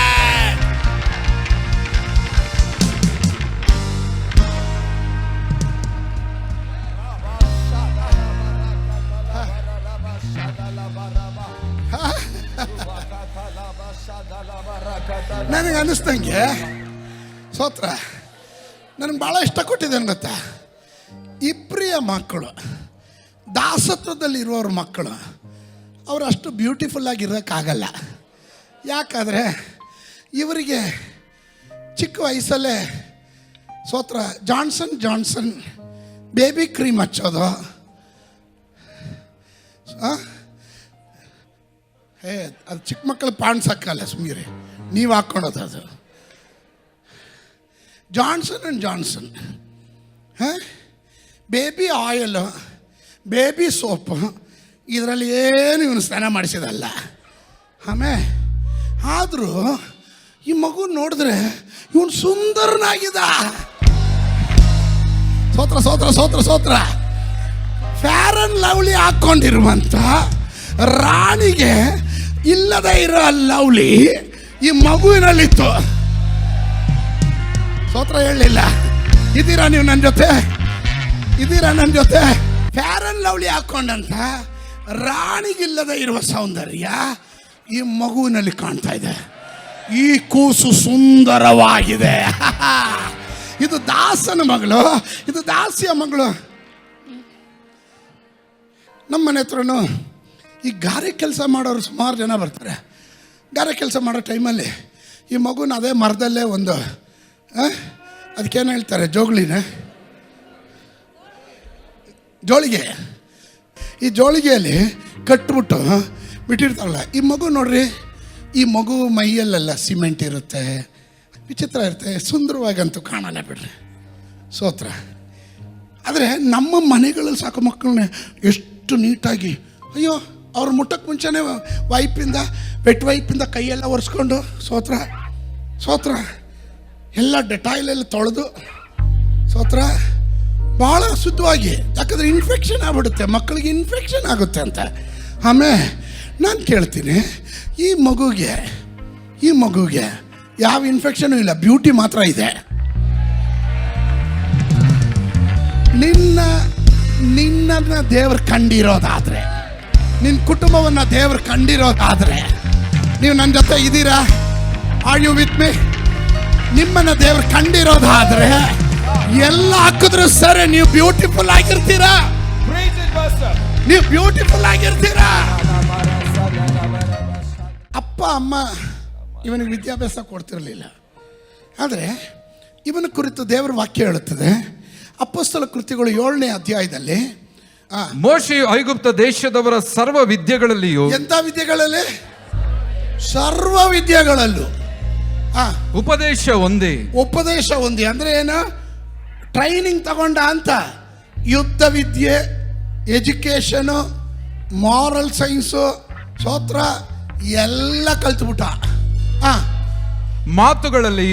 ನನಗೆ ಅನ್ನಿಸ್ದಂಗೆ ಸ್ತೋತ್ರ, ನನಗೆ ಭಾಳ ಇಷ್ಟ ಕೊಟ್ಟಿದ್ದೇನೆ ಗೊತ್ತಾ? ಇಬ್ರಿಯ ಮಕ್ಕಳು, ದಾಸತ್ವದಲ್ಲಿರುವವ್ರ ಮಕ್ಕಳು, ಅವರು ಅಷ್ಟು ಬ್ಯೂಟಿಫುಲ್ ಆಗಿರೋಕ್ಕಾಗಲ್ಲ. ಯಾಕಾದರೆ ಇವರಿಗೆ ಚಿಕ್ಕ ವಯಸ್ಸಲ್ಲೇ ಸ್ತೋತ್ರ ಜಾನ್ಸನ್ ಬೇಬಿ ಕ್ರೀಮ್ ಹಚ್ಚೋದು, ಅದು ಚಿಕ್ಕ ಮಕ್ಕಳು ಪಾಂಡ್ಸ್ ಹಾಕಲ್ಲ, ಸುಮ್ಮನೆ ನೀವು ಹಾಕ್ಕೊಳೋದು. ಅದು Johnson baby oil, baby soap, ಇದರಲ್ಲಿ ಏನು ಇವನು ಸ್ನಾನ ಮಾಡಿಸಿದಲ್ಲ. ಆಮೇಲೆ ಆದರೂ ಈ ಮಗು ನೋಡಿದ್ರೆ ಇವನು ಸುಂದರನಾಗಿದ್ದ. ಸೋತ್ರ ಸೋತ್ರ ಸೋತ್ರ ಸೋತ್ರ. ಫೇರ್ ಅಂಡ್ ಲವ್ಲಿ ಹಾಕ್ಕೊಂಡಿರುವಂಥ ರಾಣಿಗೆ ಇಲ್ಲದೆ ಇರೋ ಲವ್ಲಿ ಈ ಮಗುವಿನಲ್ಲಿತ್ತು. ಸೋತ್ರ ಹೇಳಲಿಲ್ಲ. ಇದ್ದೀರಾ ನೀವು ನನ್ನ ಜೊತೆ? ಇದ್ದೀರಾ ನನ್ನ ಜೊತೆ? ಫೇರ್ ಅಂಡ್ ಲವ್ಲಿ ಹಾಕ್ಕೊಂಡಂತ ರಾಣಿಗಿಲ್ಲದೆ ಇರುವ ಸೌಂದರ್ಯ ಈ ಮಗುವಿನಲ್ಲಿ ಕಾಣ್ತಾ ಇದೆ. ಈ ಕೂಸು ಸುಂದರವಾಗಿದೆ. ಇದು ದಾಸನ ಮಗಳು, ಇದು ದಾಸಿಯ ಮಗಳು. ನಮ್ಮ ಮನೆ ಹತ್ರನೂ ಈ ಗಾರೆ ಕೆಲಸ ಮಾಡೋರು ಸುಮಾರು ಜನ ಬರ್ತಾರೆ. ಗಾರೆ ಕೆಲಸ ಮಾಡೋ ಟೈಮಲ್ಲಿ ಈ ಮಗುನ ಅದೇ ಮರದಲ್ಲೇ ಒಂದು ಅದಕ್ಕೇನು ಹೇಳ್ತಾರೆ, ಜೋಳಿಗೆ, ಈ ಜೋಳಿಗೆಯಲ್ಲಿ ಕಟ್ಬಿಟ್ಟು ಬಿಟ್ಟಿರ್ತಾರಲ್ಲ. ಈ ಮಗು ನೋಡ್ರಿ, ಈ ಮಗು ಮೈಯಲ್ಲೆಲ್ಲ ಸಿಮೆಂಟ್ ಇರುತ್ತೆ, ವಿಚಿತ್ರ ಇರುತ್ತೆ, ಸುಂದರವಾಗಂತೂ ಕಾಣಲ್ಲ ಬಿಡ್ರಿ. ಸೋತ್ರ. ಆದರೆ ನಮ್ಮ ಮನೆಗಳಲ್ಲಿ ಸಾಕು ಮಕ್ಕಳನ್ನ ಎಷ್ಟು ನೀಟಾಗಿ, ಅಯ್ಯೋ ಅವ್ರು ಮುಟ್ಟಕ್ಕೆ ಮುಂಚೆನೇ ವೆಟ್ ವೈಪಿಂದ ಕೈಯೆಲ್ಲ ಒರೆಸ್ಕೊಂಡು ಸೋತ್ರ ಎಲ್ಲ ಡೆಟಾಯಿಲೆಲ್ಲ ತೊಳೆದು ಭಾಳ ಶುದ್ಧವಾಗಿ. ಯಾಕಂದರೆ ಇನ್ಫೆಕ್ಷನ್ ಆಗ್ಬಿಡುತ್ತೆ, ಮಕ್ಕಳಿಗೆ ಇನ್ಫೆಕ್ಷನ್ ಆಗುತ್ತೆ ಅಂತ. ಆಮೇಲೆ ನಾನು ಕೇಳ್ತೀನಿ, ಈ ಮಗುಗೆ ಯಾವ ಇನ್ಫೆಕ್ಷನು ಇಲ್ಲ, ಬ್ಯೂಟಿ ಮಾತ್ರ ಇದೆ. ನಿನ್ನನ್ನು ದೇವರು ಕಂಡಿರೋದಾದರೆ, ನಿನ್ನ ಕುಟುಂಬವನ್ನು ದೇವರು ಕಂಡಿರೋದಾದರೆ, ನೀವು ನನ್ನ ಜೊತೆ ಇದ್ದೀರಾ? Are you with me? ನಿಮ್ಮನ್ನು ದೇವರು ಕಂಡಿರೋದಾದರೆ ಎಲ್ಲ ಹಾಕಿದ್ರು ಸರಿ, ನೀವು ಬ್ಯೂಟಿಫುಲ್ ಆಗಿರ್ತೀರಾ. ನೀವು ಬ್ಯೂಟಿಫುಲ್ ಆಗಿರ್ತೀರಾ. ಅಪ್ಪ ಅಮ್ಮ ಇವನಿಗೆ ವಿದ್ಯಾಭ್ಯಾಸ ಕೊಡ್ತಿರಲಿಲ್ಲ. ಆದರೆ ಇವನ ಕುರಿತು ದೇವರ ವಾಕ್ಯ ಹೇಳುತ್ತದೆ. ಅಪೊಸ್ತಲ ಕೃತ್ಯಗಳು 7ನೇ ಅಧ್ಯಾಯದಲ್ಲಿ, ಮೋಶೆಯು ಐಗುಪ್ತ ದೇಶದವರ ಸರ್ವ ವಿದ್ಯೆಗಳಲ್ಲಿಯೂ, ಎಂಥ ವಿದ್ಯೆಗಳಲ್ಲಿ? ಸರ್ವ ವಿದ್ಯೆಗಳಲ್ಲೂ ಉಪದೇಶ ಒಂದೇ. ಅಂದ್ರೆ ಏನು? ಟ್ರೈನಿಂಗ್ ತಗೊಂಡ ಅಂತ. ಯುದ್ಧ ವಿದ್ಯೆ, ಎಜುಕೇಶನು, ಮಾರಲ್ ಸೈನ್ಸು, ಎಲ್ಲ ಕಲ್ತ್ಬಿಟ್ಟ. ಮಾತುಗಳಲ್ಲಿ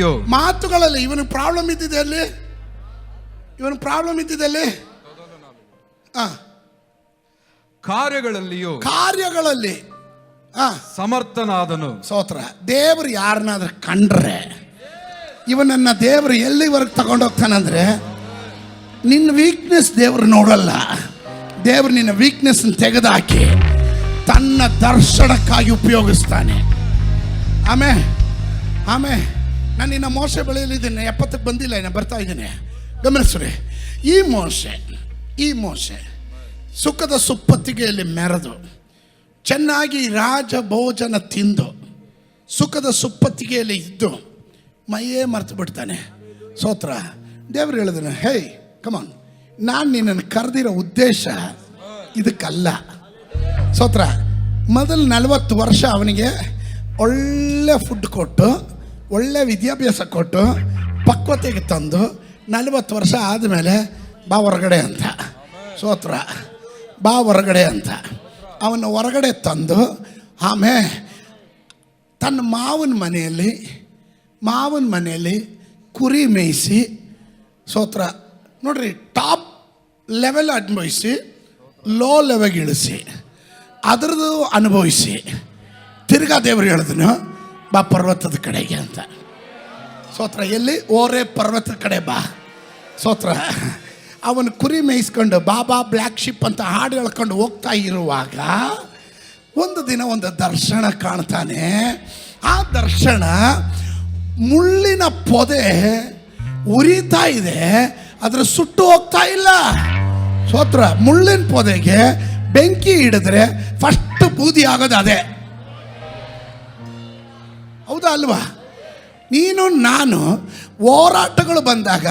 ಇವನಿಗೆ ಪ್ರಾಬ್ಲಮ್ ಇದ್ದಿದೆ ಅಲ್ಲಿ. ಕಾರ್ಯಗಳಲ್ಲಿ ಸಮರ್ಥನಾದನು. ದೇವರು ಯಾರನ್ನಾದ್ರೂ ಕಂಡ್ರೆ ಇವನನ್ನ ದೇವರು ಎಲ್ಲಿವರೆಗೆ ತಗೊಂಡೋಗ್ತಾನಂದ್ರೆ, ನಿನ್ನ ವೀಕ್ನೆಸ್ ದೇವರು ನೋಡಲ್ಲ. ದೇವರು ನಿನ್ನ ವೀಕ್ನೆಸ್ ತೆಗೆದುಹಾಕಿ ತನ್ನ ದರ್ಶನಕ್ಕಾಗಿ ಉಪಯೋಗಿಸ್ತಾನೆ. ಆಮೇಲೆ ನಾನು ಇನ್ನು ಮೋಸೆ ಬೆಳೆಯಲಿದ್ದೀನಿ, 70ಕ್ಕೆ ಬಂದಿಲ್ಲ, ಇನ್ನು ಬರ್ತಾ ಇದ್ದೀನಿ. ಗಮನಿಸ್ರಿ, ಈ ಮೋಸೆ ಸುಖದ ಸುಪ್ಪತ್ತಿಗೆಯಲ್ಲಿ ಮೆರೆದು ಚೆನ್ನಾಗಿ ರಾಜ ಭೋಜನ ತಿಂದು ಸುಖದ ಸುಪ್ಪತ್ತಿಗೆಯಲ್ಲಿ ಇದ್ದು ಮೈಯೇ ಮರೆತು ಬಿಡ್ತಾನೆ. ದೇವರು ಹೇಳಿದಾನೆ, ಹೇ ಕಮಾನ್, ನಾನು ನಿನ್ನನ್ನು ಕರೆದಿರೋ ಉದ್ದೇಶ ಇದಕ್ಕಲ್ಲ. ಮೊದಲು 40 ವರ್ಷ ಅವನಿಗೆ ಒಳ್ಳೆ ಫುಡ್ ಕೊಟ್ಟು, ಒಳ್ಳೆ ವಿದ್ಯಾಭ್ಯಾಸ ಕೊಟ್ಟು, ಪಕ್ವತೆಗೆ ತಂದು 40 ವರ್ಷ ಆದಮೇಲೆ ಬಾ ಹೊರಗಡೆ ಅಂತ. ಬಾ ಹೊರಗಡೆ ಅಂತ ಅವನ ಹೊರಗಡೆ ತಂದು, ಆಮೇಲೆ ತನ್ನ ಮಾವನ ಮನೆಯಲ್ಲಿ ಕುರಿ ಮೇಯಿಸಿ, ನೋಡ್ರಿ, ಟಾಪ್ ಲೆವೆಲ್ ಅನುಭವಿಸಿ, ಲೋ ಲೆವೆಲ್ ಇಳಿಸಿ, ಅದರದ್ದು ಅನುಭವಿಸಿ, ತಿರ್ಗಾ ದೇವರು ಹೇಳಿದನು, ಬಾ ಪರ್ವತದ ಕಡೆಗೆ ಅಂತ. ಎಲ್ಲಿ? ಓರೆ ಪರ್ವತದ ಕಡೆ ಬಾ. ಅವನು ಕುರಿ ಮೇಯಿಸ್ಕೊಂಡು ಬಾಬಾ ಬ್ಲ್ಯಾಕ್ ಶಿಪ್ ಅಂತ ಹಾಡು ಹೇಳ್ಕೊಂಡು ಹೋಗ್ತಾ ಇರುವಾಗ ಒಂದು ದಿನ ಒಂದು ದರ್ಶನ ಕಾಣ್ತಾನೆ. ಆ ದರ್ಶನ ಮುಳ್ಳಿನ ಪೊದೆ ಉರಿತಾ ಇದೆ, ಅದರ ಸುಟ್ಟು ಹೋಗ್ತಾ ಇಲ್ಲ. ಮುಳ್ಳಿನ ಪೊದೆಗೆ ಬೆಂಕಿ ಹಿಡಿದ್ರೆ ಫಸ್ಟ್ ಬೂದಿ ಆಗೋದು ಅದೇ. ಹೌದಾ ಅಲ್ವಾ? ನೀನು ನಾನು ಹೋರಾಟಗಳು ಬಂದಾಗ,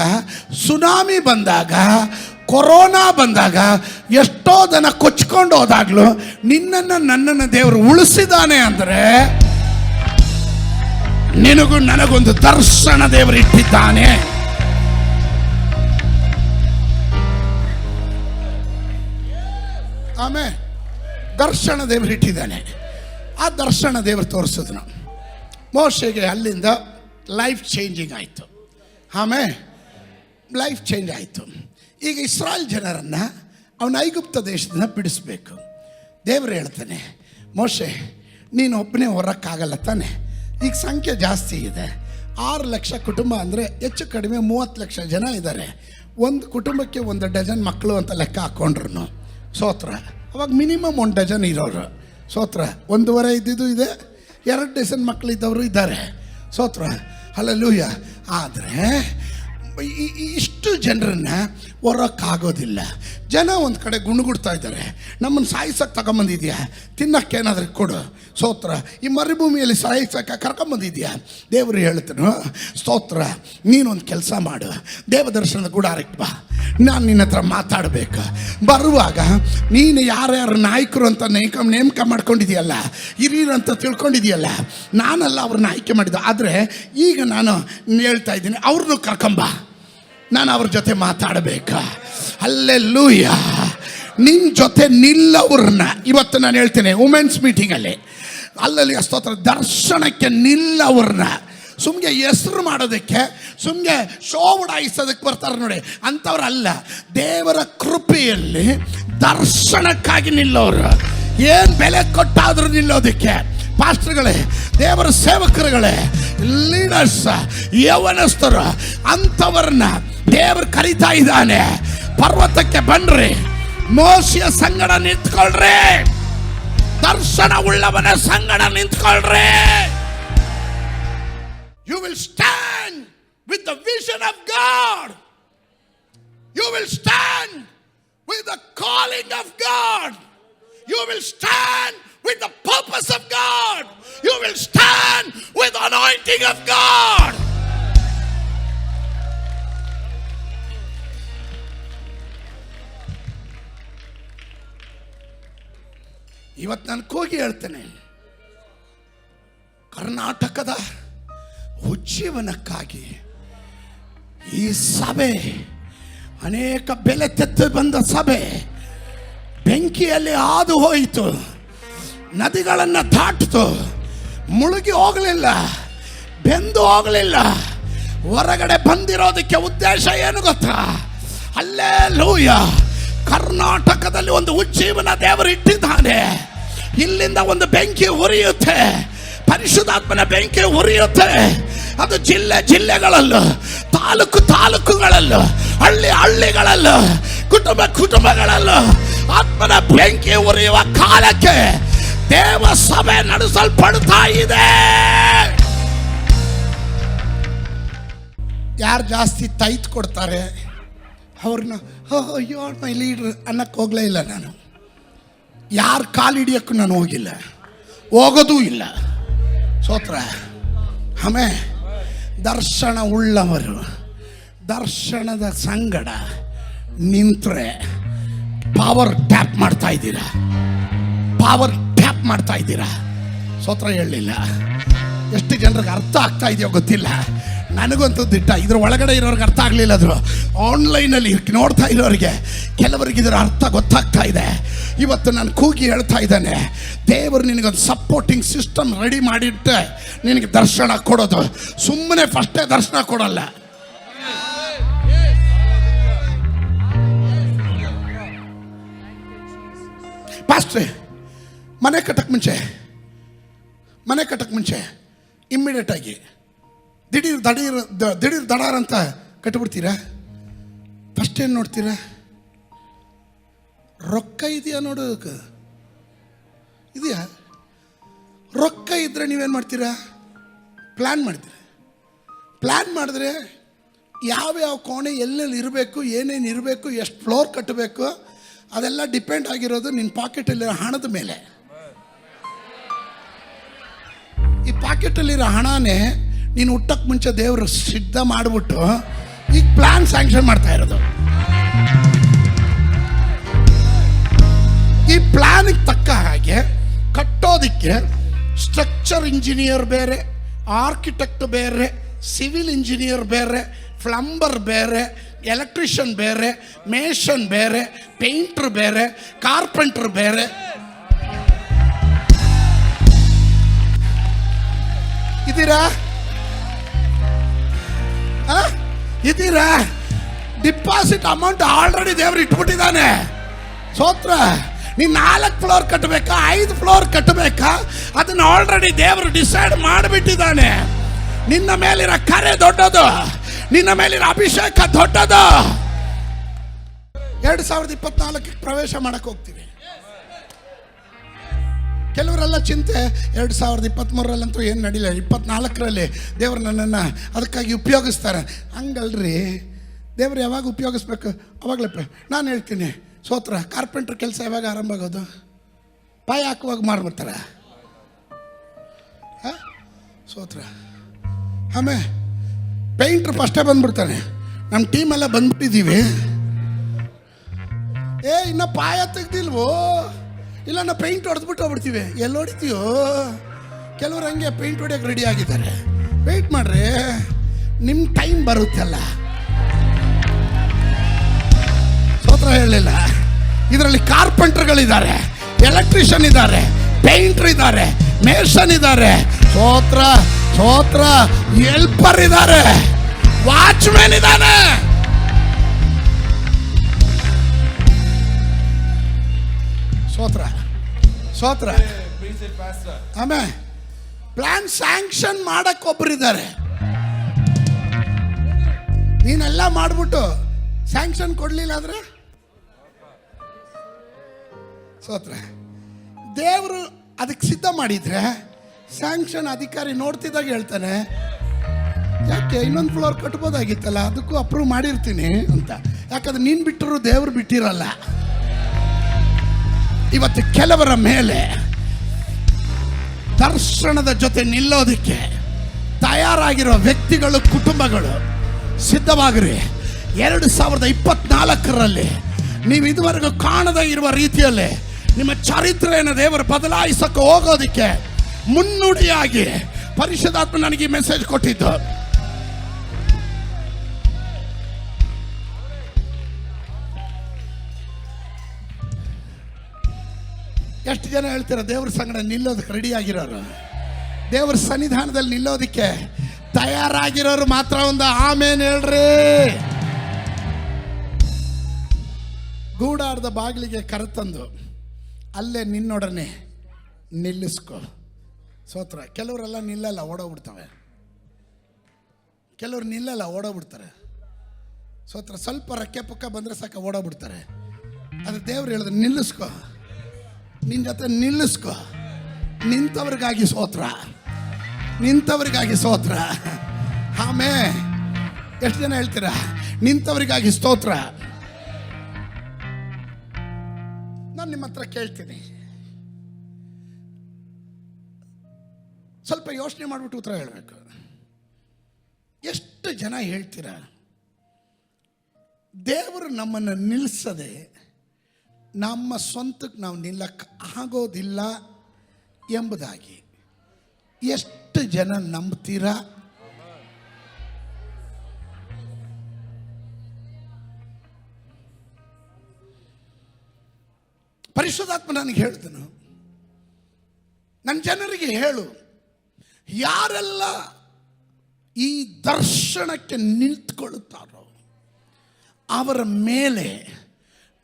ಸುನಾಮಿ ಬಂದಾಗ, ಕೊರೋನಾ ಬಂದಾಗ, ಎಷ್ಟೋ ಜನ ಕೊಚ್ಕೊಂಡು ಹೋದಾಗ್ಲೂ ನನ್ನನ್ನು ದೇವರು ಉಳಿಸಿದಾನೆ ಅಂದರೆ ನಿನಗೂ ನನಗೊಂದು ದರ್ಶನ ದೇವರು ಇಟ್ಟಿದ್ದಾನೆ. ಆಮೇಲೆ ದರ್ಶನ ದೇವರು ಇಟ್ಟಿದ್ದಾನೆ. ಆ ದರ್ಶನ ದೇವರು ತೋರಿಸಿದ್ರು. ಮೋಶೆಗೆ ಅಲ್ಲಿಂದ ಲೈಫ್ ಚೇಂಜಿಂಗ್ ಆಯಿತು. ಆಮೇಲೆ ಲೈಫ್ ಚೇಂಜ್ ಆಯಿತು. ಈಗ ಇಸ್ರಾಯೇಲ್ ಜನರನ್ನು ಅವನ ಐಗುಪ್ತ ದೇಶದಿಂದ ಬಿಡಿಸ್ಬೇಕು. ದೇವರು ಹೇಳ್ತಾನೆ, ಮೋಶೆ ನೀನು ಒಬ್ಬನೇ ಹೊರಕ್ಕಾಗಲ್ಲ ತಾನೆ, ಈಗ ಸಂಖ್ಯೆ ಜಾಸ್ತಿ ಇದೆ. 6 ಲಕ್ಷ ಕುಟುಂಬ ಅಂದರೆ ಹೆಚ್ಚು ಕಡಿಮೆ 30 ಲಕ್ಷ ಜನ ಇದ್ದಾರೆ. ಒಂದು ಕುಟುಂಬಕ್ಕೆ 1 ಡಜನ್ ಮಕ್ಕಳು ಅಂತ ಲೆಕ್ಕ ಹಾಕ್ಕೊಂಡ್ರು ಸೋತ್ರ. ಅವಾಗ ಮಿನಿಮಮ್ 1 ಡಜನ್ ಇರೋರು ಸೋತ್ರ. 1.5 ಇದ್ದಿದ್ದು ಇದೆ, 2 ಡಜನ್ ಮಕ್ಕಳಿದ್ದವರು ಇದ್ದಾರೆ ಸೋತ್ರ. ಹಲ್ಲೆಲೂಯ. ಆದರೆ ಇಷ್ಟು ಜನರನ್ನ ಹೊರಕ್ಕಾಗೋದಿಲ್ಲ. ಜನ ಒಂದು ಕಡೆ ಗುಣಗುಡ್ತಾ ಇದ್ದಾರೆ, ನಮ್ಮನ್ನು ಸಾಯಿಸೋಕೆ ತಗೊಂಬಂದಿದ್ಯಾ, ತಿನ್ನೋಕ್ಕೇನಾದ್ರೂ ಕೊಡು ಸ್ತೋತ್ರ. ಈ ಮರುಭೂಮಿಯಲ್ಲಿ ಸಾಯಿಸೋಕೆ ಕರ್ಕೊಂಬಂದಿದ್ಯಾ. ದೇವರು ಹೇಳ್ತಾನು, ಸ್ತೋತ್ರ, ನೀನೊಂದು ಕೆಲಸ ಮಾಡು, ದೇವದರ್ಶನದ ಗುಡಾರಕ್ಕೆ ಬಾ, ನಾನು ನಿನ್ನ ಹತ್ರ ಮಾತಾಡಬೇಕು. ಬರುವಾಗ ನೀನು ಯಾರ್ಯಾರು ನಾಯಕರು ಅಂತ ನೇಮಕ ಮಾಡ್ಕೊಂಡಿದೆಯಲ್ಲ, ಹಿರಿಯರು ಅಂತ ತಿಳ್ಕೊಂಡಿದೆಯಲ್ಲ, ನಾನಲ್ಲ ಅವ್ರನ್ನ ಆಯ್ಕೆ ಮಾಡಿದ್ದು. ಆದರೆ ಈಗ ನಾನು ಹೇಳ್ತಾ ಇದ್ದೀನಿ, ಅವ್ರನ್ನೂ ಕರ್ಕೊಂಬ, ನಾನು ಅವ್ರ ಜೊತೆ ಮಾತಾಡಬೇಕಾ. ಹಲ್ಲೆಲೂಯ. ನಿನ್ನ ಜೊತೆ ನಿಲ್ಲವ್ರನ್ನ ಇವತ್ತು ನಾನು ಹೇಳ್ತೇನೆ ವುಮೆನ್ಸ್ ಮೀಟಿಂಗಲ್ಲಿ, ಅಲ್ಲಲ್ಲಿ ಸ್ತೋತ್ರ, ದರ್ಶನಕ್ಕೆ ನಿಲ್ಲವ್ರನ್ನ. ಸುಮ್ಮನೆ ಹೆಸರು ಮಾಡೋದಕ್ಕೆ, ಸುಮ್ಮನೆ ಶೋ ಉಡಾಯಿಸೋದಕ್ಕೆ ಬರ್ತಾರೆ ನೋಡಿ, ಅಂಥವ್ರಲ್ಲ. ದೇವರ ಕೃಪೆಯಲ್ಲಿ ದರ್ಶನಕ್ಕಾಗಿ ನಿಲ್ಲೋರು. ಏನು ಬೆಲೆ ಕೊಟ್ಟಾದರೂ ನಿಲ್ಲೋದಕ್ಕೆ. ಪಾಸ್ಟರ್ಗಳೇ, ದೇವರ ಸೇವಕರುಗಳೇ, ಲೀಡರ್ಸ್, ಯೌವನಸ್ಥರು, ಅಂಥವ್ರನ್ನ ದೇವರು ಕರೀತಾ ಇದ್ದಾನೆ. ಪರ್ವತಕ್ಕೆ ಬನ್ರಿ, ಮೋಶೆಯ ಸಂಗಡ ನಿಂತ್ಕೊಳ್ರಿ, ದರ್ಶನ ಉಳ್ಳವನ ಸಂಗಡ ನಿಂತ್ಕೊಳ್ರಿ. You will stand with the vision of God. You will stand with the calling of God. You will stand with the purpose of God. You will stand with the anointing of God. ಇವತ್ತು ನಾನು ಕೂಗಿ ಹೇಳ್ತೇನೆ, ಕರ್ನಾಟಕದ ಉಜ್ಜೀವನಕ್ಕಾಗಿ ಈ ಸಭೆ ಅನೇಕ ಬೆಲೆ ತೆತ್ತು ಬಂದ ಸಭೆ ಬೆಂಕಿಯಲ್ಲಿ ಹಾದು ಹೋಯಿತು, ನದಿಗಳನ್ನು ದಾಟಿತು, ಮುಳುಗಿ ಹೋಗಲಿಲ್ಲ, ಬೆಂದು ಹೋಗಲಿಲ್ಲ. ಹೊರಗಡೆ ಬಂದಿರೋದಕ್ಕೆ ಉದ್ದೇಶ ಏನು ಗೊತ್ತಾ? ಹಲ್ಲೆಲೂಯ. ಕರ್ನಾಟಕದಲ್ಲಿ ಒಂದು ಉಜ್ಜೀವನ ದೇವರು ಇಟ್ಟಿದ್ದಾನೆ. ಇಲ್ಲಿಂದ ಒಂದು ಬೆಂಕಿ ಉರಿಯುತ್ತೆ, ಪರಿಶುದ್ಧಾತ್ಮನ ಬೆಂಕಿ ಉರಿಯುತ್ತೆ. ಅದು ಜಿಲ್ಲೆ ಜಿಲ್ಲೆಗಳಲ್ಲೂ, ತಾಲೂಕು ತಾಲೂಕುಗಳಲ್ಲೂ, ಹಳ್ಳಿ ಹಳ್ಳಿಗಳಲ್ಲೂ, ಕುಟುಂಬ ಕುಟುಂಬಗಳಲ್ಲೂ ಆತ್ಮನ ಬೆಂಕಿ ಉರಿಯುವ ಕಾಲಕ್ಕೆ ದೇವ ಸಭೆ ನಡೆಸಲ್ಪಡ್ತಾ ಇದೆ. ಯಾರು ಜಾಸ್ತಿ ತೈತ್ ಕೊಡ್ತಾರೆ ಅವ್ರನ್ನ ಯು ಆರ್ ಮೈ ಲೀಡರ್ ಅನ್ನಕ್ಕೆ ಹೋಗಲೇ ಇಲ್ಲ ನಾನು. ಯಾರು ಕಾಲು ಹಿಡಿಯೋಕ್ಕೂ ನಾನು ಹೋಗಿಲ್ಲ, ಹೋಗೋದೂ ಇಲ್ಲ ಸ್ತೋತ್ರ. ಆಮೇಲೆ ದರ್ಶನ ಉಳ್ಳವರು ದರ್ಶನದ ಸಂಗಡ ನಿಂತರೆ ಪವರ್ ಟ್ಯಾಪ್ ಮಾಡ್ತಾ ಇದ್ದೀರಾ, ಪವರ್ ಟ್ಯಾಪ್ ಮಾಡ್ತಾ ಇದ್ದೀರಾ ಸ್ತೋತ್ರ. ಹೇಳಲಿಲ್ಲ, ಎಷ್ಟು ಜನರಿಗೆ ಅರ್ಥ ಆಗ್ತಾ ಇದೆಯೋ ಗೊತ್ತಿಲ್ಲ, ನನಗಂತೂ ದಿಟ್ಟ. ಇದ್ರ ಒಳಗಡೆ ಇರೋರಿಗೆ ಅರ್ಥ ಆಗಲಿಲ್ಲ, ಆದರೂ ಆನ್ಲೈನಲ್ಲಿ ನೋಡ್ತಾ ಇರೋರಿಗೆ ಕೆಲವರಿಗೆ ಇದರ ಅರ್ಥ ಗೊತ್ತಾಗ್ತಾ ಇದೆ. ಇವತ್ತು ನಾನು ಕೂಗಿ ಹೇಳ್ತಾ ಇದ್ದಾನೆ, ದೇವರು ನಿನಗೊಂದು ಸಪೋರ್ಟಿಂಗ್ ಸಿಸ್ಟಮ್ ರೆಡಿ ಮಾಡಿಟ್ಟೆ ನಿನಗೆ ದರ್ಶನ ಕೊಡೋದು. ಸುಮ್ಮನೆ ಫಸ್ಟೇ ದರ್ಶನ ಕೊಡಲ್ಲ. ಪಾಸ್ಟ್ರೆ, ಮನೆ ಕಟ್ಟಕ್ಕೆ ಮುಂಚೆ ಇಮ್ಮಿಡಿಯೇಟಾಗಿ ದಿಢೀರ್ ದಡಾರ್ ಅಂತ ಕಟ್ಟಿಬಿಡ್ತೀರಾ? ಫಸ್ಟ್ ಏನು ನೋಡ್ತೀರಾ? ರೊಕ್ಕ ಇದೆಯಾ ನೋಡೋದಕ್ಕೆ? ಇದೆಯಾ? ರೊಕ್ಕ ಇದ್ದರೆ ನೀವೇನು ಮಾಡ್ತೀರಾ? ಪ್ಲ್ಯಾನ್ ಮಾಡಿದ್ರೆ ಯಾವ್ಯಾವ ಕೋಣೆ ಎಲ್ಲೆಲ್ಲಿ ಇರಬೇಕು, ಏನೇನು ಇರಬೇಕು, ಎಷ್ಟು ಫ್ಲೋರ್ ಕಟ್ಟಬೇಕು, ಅದೆಲ್ಲ ಡಿಪೆಂಡ್ ಆಗಿರೋದು ನಿನ್ನ ಪಾಕೆಟಲ್ಲಿರೋ ಹಣದ ಮೇಲೆ. ಈ ಪಾಕೆಟಲ್ಲಿರೋ ಹಣನೇ ನೀನು ಹುಟ್ಟಕ್ಕೆ ಮುಂಚೆ ದೇವರು ಸಿದ್ಧ ಮಾಡಿಬಿಟ್ಟು ಈಗ ಪ್ಲಾನ್ ಸ್ಯಾಂಕ್ಷನ್ ಮಾಡ್ತಾ ಇರೋದು. ಈ ಪ್ಲಾನಿಗೆ ತಕ್ಕ ಹಾಗೆ ಕಟ್ಟೋದಿಕ್ಕೆ ಸ್ಟ್ರಕ್ಚರ್ ಇಂಜಿನಿಯರ್ ಬೇರೆ, ಆರ್ಕಿಟೆಕ್ಟ್ ಬೇರೆ, ಸಿವಿಲ್ ಇಂಜಿನಿಯರ್ ಬೇರೆ, ಪ್ಲಂಬರ್ ಬೇರೆ, ಎಲೆಕ್ಟ್ರಿಷಿಯನ್ ಬೇರೆ, ಮೇಷನ್ ಬೇರೆ, ಪೇಂಟರ್ ಬೇರೆ, ಕಾರ್ಪೆಂಟರ್ ಬೇರೆ. ಇದ್ದೀರಾ? ಇದ್ದೀರಾ? ಡಿಪಾಸಿಟ್ ಅಮೌಂಟ್ ಆಲ್ರೆಡಿ ದೇವರು ಇಟ್ಬಿಟ್ಟಿದ್ದಾನೆ. ಸ್ತೋತ್ರ. ನೀನು 4 ಫ್ಲೋರ್ ಕಟ್ಟಬೇಕಾ, 5 ಫ್ಲೋರ್ ಕಟ್ಟಬೇಕಾ, ಅದನ್ನ ಆಲ್ರೆಡಿ ದೇವರು ಡಿಸೈಡ್ ಮಾಡಿಬಿಟ್ಟಿದ್ದಾನೆ. ನಿನ್ನ ಮೇಲಿರೋ ಕರೆ ದೊಡ್ಡದು, ನಿನ್ನ ಮೇಲಿರೋ ಅಭಿಷೇಕ ದೊಡ್ಡದು. 2024 ಪ್ರವೇಶ ಮಾಡಕ್ಕೆ ಹೋಗ್ತೀವಿ. ಕೆಲವರೆಲ್ಲ ಚಿಂತೆ 2023ರಲ್ಲಂತೂ ಏನು ನಡೀಲ್ಲ, 24ರಲ್ಲಿ ದೇವರು ನನ್ನನ್ನು ಅದಕ್ಕಾಗಿ ಉಪಯೋಗಿಸ್ತಾರೆ. ಹಂಗಲ್ರಿ, ದೇವರು ಯಾವಾಗ ಉಪಯೋಗಿಸ್ಬೇಕು ಅವಾಗಲೇ. ನಾನು ಹೇಳ್ತೀನಿ, ಸ್ತೋತ್ರ. ಕಾರ್ಪೆಂಟ್ರ್ ಕೆಲಸ ಯಾವಾಗ ಆರಂಭ ಆಗೋದು? ಪಾಯ ಹಾಕುವಾಗ ಮಾಡ್ಬಿಡ್ತಾರೆ. ಸ್ತೋತ್ರ. ಆಮೇಲೆ ಪೇಂಟ್ರ್ ಫಸ್ಟೇ ಬಂದ್ಬಿಡ್ತಾನೆ. ನಮ್ಮ ಟೀಮೆಲ್ಲ ಬಂದ್ಬಿಟ್ಟಿದ್ದೀವಿ. ಇನ್ನು ಪಾಯ ತೆಗ್ದಿಲ್ವೋ, ಇಲ್ಲ ನಾವು ಪೇಂಟ್ ಹೊಡೆದ್ಬಿಟ್ಟು ಹೋಗ್ಬಿಡ್ತೀವಿ. ಎಲ್ಲಿ ಹೊಡಿತೀವೋ? ಕೆಲವ್ರು ಹಂಗೆ ಪೇಂಟ್ ಹೊಡಿಯೋಕೆ ರೆಡಿ ಆಗಿದ್ದಾರೆ. ವೆಯ್ಟ್ ಮಾಡ್ರಿ, ನಿಮ್ಮ ಟೈಮ್ ಬರುತ್ತಲ್ಲ. ಸ್ತೋತ್ರ ಹೇಳಲಿಲ್ಲ. ಇದರಲ್ಲಿ ಕಾರ್ಪೆಂಟರ್ಗಳಿದ್ದಾರೆ, ಎಲೆಕ್ಟ್ರಿಷಿಯನ್ ಇದ್ದಾರೆ, ಪೇಂಟ್ರ್ ಇದ್ದಾರೆ, ಮೇಸನ್ ಇದ್ದಾರೆ, ಸ್ತೋತ್ರ ಸ್ತೋತ್ರ, ಹೆಲ್ಪರ್ ಇದ್ದಾರೆ, ವಾಚ್ಮ್ಯಾನ್ ಇದ್ದಾನೆ. ಸ್ತೋತ್ರ ಸ್ತೋತ್ರ. ಆಮೇಲೆ ಪ್ಲಾನ್ ಸ್ಯಾಂಕ್ಷನ್ ಮಾಡಕ್ ಒಬ್ಬರಿದ್ದಾರೆ. ನೀನೆಲ್ಲ ಮಾಡ್ಬಿಟ್ಟು ಸ್ಯಾಂಕ್ಷನ್ ಕೊಡ್ಲಿಲ್ಲ ಅಂದ್ರೆ ಸ್ತೋತ್ರ. ದೇವರು ಅದಕ್ಕೆ ಸಿದ್ಧ ಮಾಡಿದ್ರೆ ಸ್ಯಾಂಕ್ಷನ್ ಅಧಿಕಾರಿ ನೋಡ್ತಿದ್ದಾಗ ಹೇಳ್ತಾನೆ, ಯಾಕೆ ಇನ್ನೊಂದು ಫ್ಲೋರ್ ಕಟ್ಬೋದಾಗಿತ್ತಲ್ಲ, ಅದಕ್ಕೂ ಅಪ್ರೂವ್ ಮಾಡಿರ್ತೀನಿ ಅಂತ. ಯಾಕಂದ್ರೆ ನೀನು ಬಿಟ್ಟರು ದೇವರು ಬಿಟ್ಟಿರಲ್ಲ. ಇವತ್ತು ಕೆಲವರ ಮೇಲೆ ದರ್ಶನದ ಜೊತೆ ನಿಲ್ಲೋದಕ್ಕೆ ತಯಾರಾಗಿರೋ ವ್ಯಕ್ತಿಗಳು, ಕುಟುಂಬಗಳು ಸಿದ್ಧವಾಗಿರಿ. 2024ರಲ್ಲಿ ನೀವು ಇದುವರೆಗೂ ಕಾಣದೇ ಇರುವ ರೀತಿಯಲ್ಲಿ ನಿಮ್ಮ ಚರಿತ್ರೆಯನ್ನು ದೇವರು ಬದಲಾಯಿಸಕ್ಕೆ ಹೋಗೋದಕ್ಕೆ ಮುನ್ನುಡಿಯಾಗಿ ಪರಿಶುದ್ಧಾತ್ಮ ನನಗೆ ಈ ಮೆಸೇಜ್ ಕೊಟ್ಟಿದ್ದು. ಎಷ್ಟು ಜನ ಹೇಳ್ತೀರ ದೇವ್ರ ಸಂಗಡ ನಿಲ್ಲೋದಕ್ಕೆ ರೆಡಿ ಆಗಿರೋರು? ದೇವ್ರ ಸನ್ನಿಧಾನದಲ್ಲಿ ನಿಲ್ಲೋದಕ್ಕೆ ತಯಾರಾಗಿರೋರು ಮಾತ್ರ ಒಂದು ಆಮೇನ್ ಹೇಳ್ರಿ. ಗೂಡಾರದ ಬಾಗಿಲಿಗೆ ಕರೆತಂದು ಅಲ್ಲೇ ನಿನ್ನೊಡನೆ ನಿಲ್ಲಿಸ್ಕೊ. ಸ್ತೋತ್ರ. ಕೆಲವರೆಲ್ಲ ನಿಲ್ಲಲ್ಲ, ಓಡೋಗ್ಬಿಡ್ತವೆ. ಕೆಲವ್ರು ನಿಲ್ಲಲ್ಲ, ಓಡೋಗ್ಬಿಡ್ತಾರೆ. ಸ್ತೋತ್ರ. ಸ್ವಲ್ಪ ರಕ್ಕೆ ಪಕ್ಕ ಬಂದರೆ ಸಾಕು ಓಡೋಗ್ಬಿಡ್ತಾರೆ. ಅದು ದೇವ್ರು ಹೇಳಿದ್ರೆ ನಿಲ್ಲಿಸ್ಕೊ, ನಿನ್ನ ಜೊತೆ ನಿಲ್ಲಿಸ್ಕೊ. ನಿಂತವ್ರಿಗಾಗಿ ಸ್ತೋತ್ರ, ನಿಂತವ್ರಿಗಾಗಿ ಸ್ತೋತ್ರ. ಆಮೇಲೆ ಎಷ್ಟು ಜನ ಹೇಳ್ತೀರಾ ನಿಂತವರಿಗಾಗಿ ಸ್ತೋತ್ರ? ನಾನು ನಿಮ್ಮ ಹತ್ರ ಕೇಳ್ತೀನಿ, ಸ್ವಲ್ಪ ಯೋಚನೆ ಮಾಡಿಬಿಟ್ಟು ಉತ್ತರ ಹೇಳಬೇಕು. ಎಷ್ಟು ಜನ ಹೇಳ್ತೀರಾ ದೇವರು ನಮ್ಮನ್ನು ನಿಲ್ಲಿಸದೆ ನಮ್ಮ ಸ್ವಂತಕ್ಕೆ ನಾವು ನಿಲ್ಲಕ್ಕೆ ಆಗೋದಿಲ್ಲ ಎಂಬುದಾಗಿ? ಎಷ್ಟು ಜನ ನಂಬ್ತೀರಾ? ಪರಿಶುದ್ಧಾತ್ಮ ನನಗೆ ಹೇಳಿದನು, ನನ್ನ ಜನರಿಗೆ ಹೇಳು, ಯಾರೆಲ್ಲ ಈ ದರ್ಶನಕ್ಕೆ ನಿಂತ್ಕೊಳ್ಳುತ್ತಾರೋ ಅವರ ಮೇಲೆ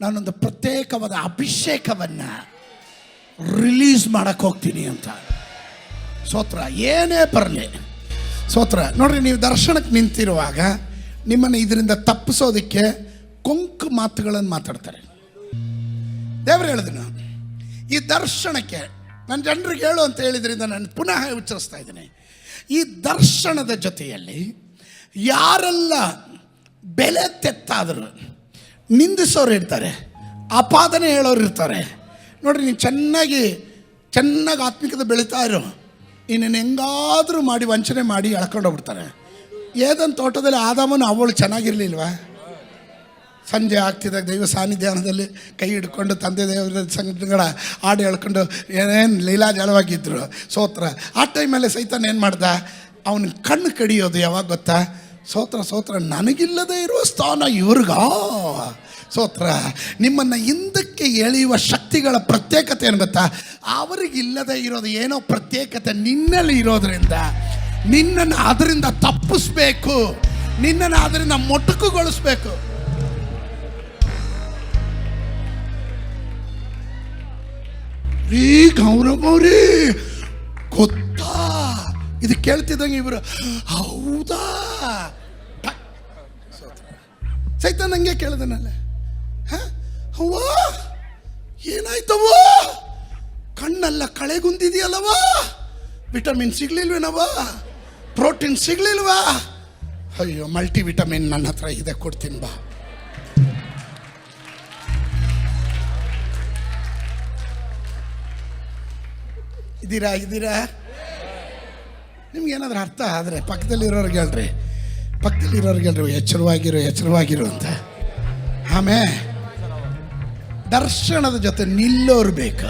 ನಾನೊಂದು ಪ್ರತ್ಯೇಕವಾದ ಅಭಿಷೇಕವನ್ನು ರಿಲೀಸ್ ಮಾಡಕ್ಕೆ ಹೋಗ್ತೀನಿ ಅಂತ. ಸ್ತೋತ್ರ. ಏನೇ ಬರಲಿ ಸ್ತೋತ್ರ. ನೋಡ್ರಿ, ನೀವು ದರ್ಶನಕ್ಕೆ ನಿಂತಿರುವಾಗ ನಿಮ್ಮನ್ನು ಇದರಿಂದ ತಪ್ಪಿಸೋದಕ್ಕೆ ಕೊಂಕು ಮಾತುಗಳನ್ನು ಮಾತಾಡ್ತಾರೆ. ದೇವರು ಹೇಳಿದನು, ಈ ದರ್ಶನಕ್ಕೆ ನನ್ನ ಜನರಿಗೆ ಹೇಳು ಅಂತ ಹೇಳಿದ್ರಿಂದ ನಾನು ಪುನಃ ಉಚ್ಚರಿಸ್ತಾ ಇದ್ದೀನಿ. ಈ ದರ್ಶನದ ಜೊತೆಯಲ್ಲಿ ಯಾರೆಲ್ಲ ಬೆಲೆ ತೆತ್ತಾದರೂ ನಿಂದಿಸೋರು ಇರ್ತಾರೆ, ಆಪಾದನೆ ಹೇಳೋರು ಇರ್ತಾರೆ. ನೋಡ್ರಿ, ನೀನು ಚೆನ್ನಾಗಿ ಆತ್ಮಿಕತೆ ಬೆಳೀತಾ ಇರೋ, ನೀನು ಹೆಂಗಾದರೂ ಮಾಡಿ ವಂಚನೆ ಮಾಡಿ ಎಳ್ಕೊಂಡು ಹೋಗ್ಬಿಡ್ತಾರೆ. ಏದನ್ ತೋಟದಲ್ಲಿ ಆದಾಮನು ಅವಳು ಚೆನ್ನಾಗಿರ್ಲಿಲ್ವಾ? ಸಂಜೆ ಆಗ್ತಿದ್ದಾಗ ದೈವ ಸಾನ್ನಿಧ್ಯಾನದಲ್ಲಿ ಕೈ ಹಿಡ್ಕೊಂಡು ತಂದೆ ದೇವರ ಸಂಘಗಳ ಹಾಡು ಹೇಳ್ಕೊಂಡು ಏನೇನು ಲೀಲಾಜಾಲವಾಗಿದ್ದರು. ಸ್ತೋತ್ರ. ಆ ಟೈಮಲ್ಲಿ ಸೈತಾನ ಏನು ಮಾಡ್ದ? ಅವನ ಕಣ್ಣು ಕಡಿಯೋದು ಯಾವಾಗ ಗೊತ್ತಾ? ಸ್ತೋತ್ರ. ನನಗಿಲ್ಲದೆ ಇರುವ ಸ್ಥಾನ ಇವ್ರಿಗಾ? ಸ್ತೋತ್ರ. ನಿಮ್ಮನ್ನು ಹಿಂದಕ್ಕೆ ಎಳೆಯುವ ಶಕ್ತಿಗಳ ಪ್ರತ್ಯೇಕತೆ ಏನು ಗೊತ್ತಾ? ಅವರಿಗಿಲ್ಲದೆ ಇರೋದು ಏನೋ ಪ್ರತ್ಯೇಕತೆ ನಿನ್ನಲ್ಲಿ ಇರೋದ್ರಿಂದ ನಿನ್ನನ್ನು ಅದರಿಂದ ತಪ್ಪಿಸ್ಬೇಕು, ನಿನ್ನನ್ನು ಅದರಿಂದ ಮೊಟಕುಗೊಳಿಸ್ಬೇಕು. ರೀ ಗೌರವರೇ ಗೊತ್ತಾ, ಇದು ಕೇಳ್ತಿದ್ದಂಗೆ ಇವರು ಹೌದಾ ಸೈತಾನ್ ನಂಗೆ ಕೇಳಿದನಲ್ಲ, ಅವ್ವ ಏನಾಯ್ತವ, ಕಣ್ಣೆಲ್ಲ ಕಳೆಗುಂದಿದೆಯಲ್ಲವ, ವಿಟಮಿನ್ ಸಿಗ್ಲಿಲ್ವೇನವ, ಪ್ರೋಟೀನ್ ಸಿಗ್ಲಿಲ್ವಾ? ಅಯ್ಯೋ ಮಲ್ಟಿ ವಿಟಮಿನ್ ನನ್ನ ಹತ್ರ ಇದೆ, ಕೊಡ್ತೀನಿ ಬಾ. ಇದ್ದೀರಾ ನಿಮ್ಗೇನಾದ್ರೂ ಅರ್ಥ ಆದರೆ ಪಕ್ಕದಲ್ಲಿರೋರ್ಗೆ ಹೇಳ್ರಿ, ಎಚ್ಚರವಾಗಿರು ಅಂತ. ಆಮೇಲೆ ದರ್ಶನದ ಜೊತೆ ನಿಲ್ಲೋರು ಬೇಕು.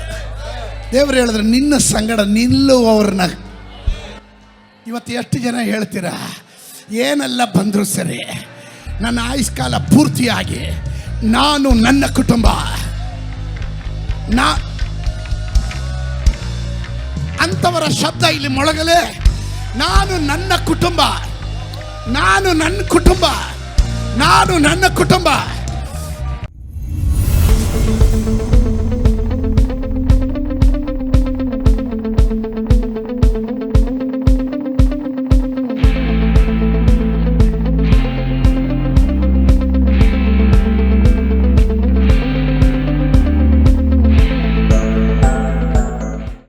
ದೇವರು ಹೇಳಿದ್ರೆ ನಿನ್ನ ಸಂಗಡ ನಿಲ್ಲುವವ್ರನ್ನ. ಇವತ್ತು ಎಷ್ಟು ಜನ ಹೇಳ್ತೀರಾ, ಏನೆಲ್ಲ ಬಂದರೂ ಸರಿ, ನನ್ನ ಆಯುಷ್ಕಾಲ ಪೂರ್ತಿಯಾಗಿ ನಾನು ನನ್ನ ಕುಟುಂಬ, ಅಂಥವರ ಶಬ್ದ ಇಲ್ಲಿ ಮೊಳಗಲೇ. ನಾನು ನನ್ನ ಕುಟುಂಬ, ನಾನು ನನ್ನ ಕುಟುಂಬ, ನಾನು ನನ್ನ ಕುಟುಂಬ.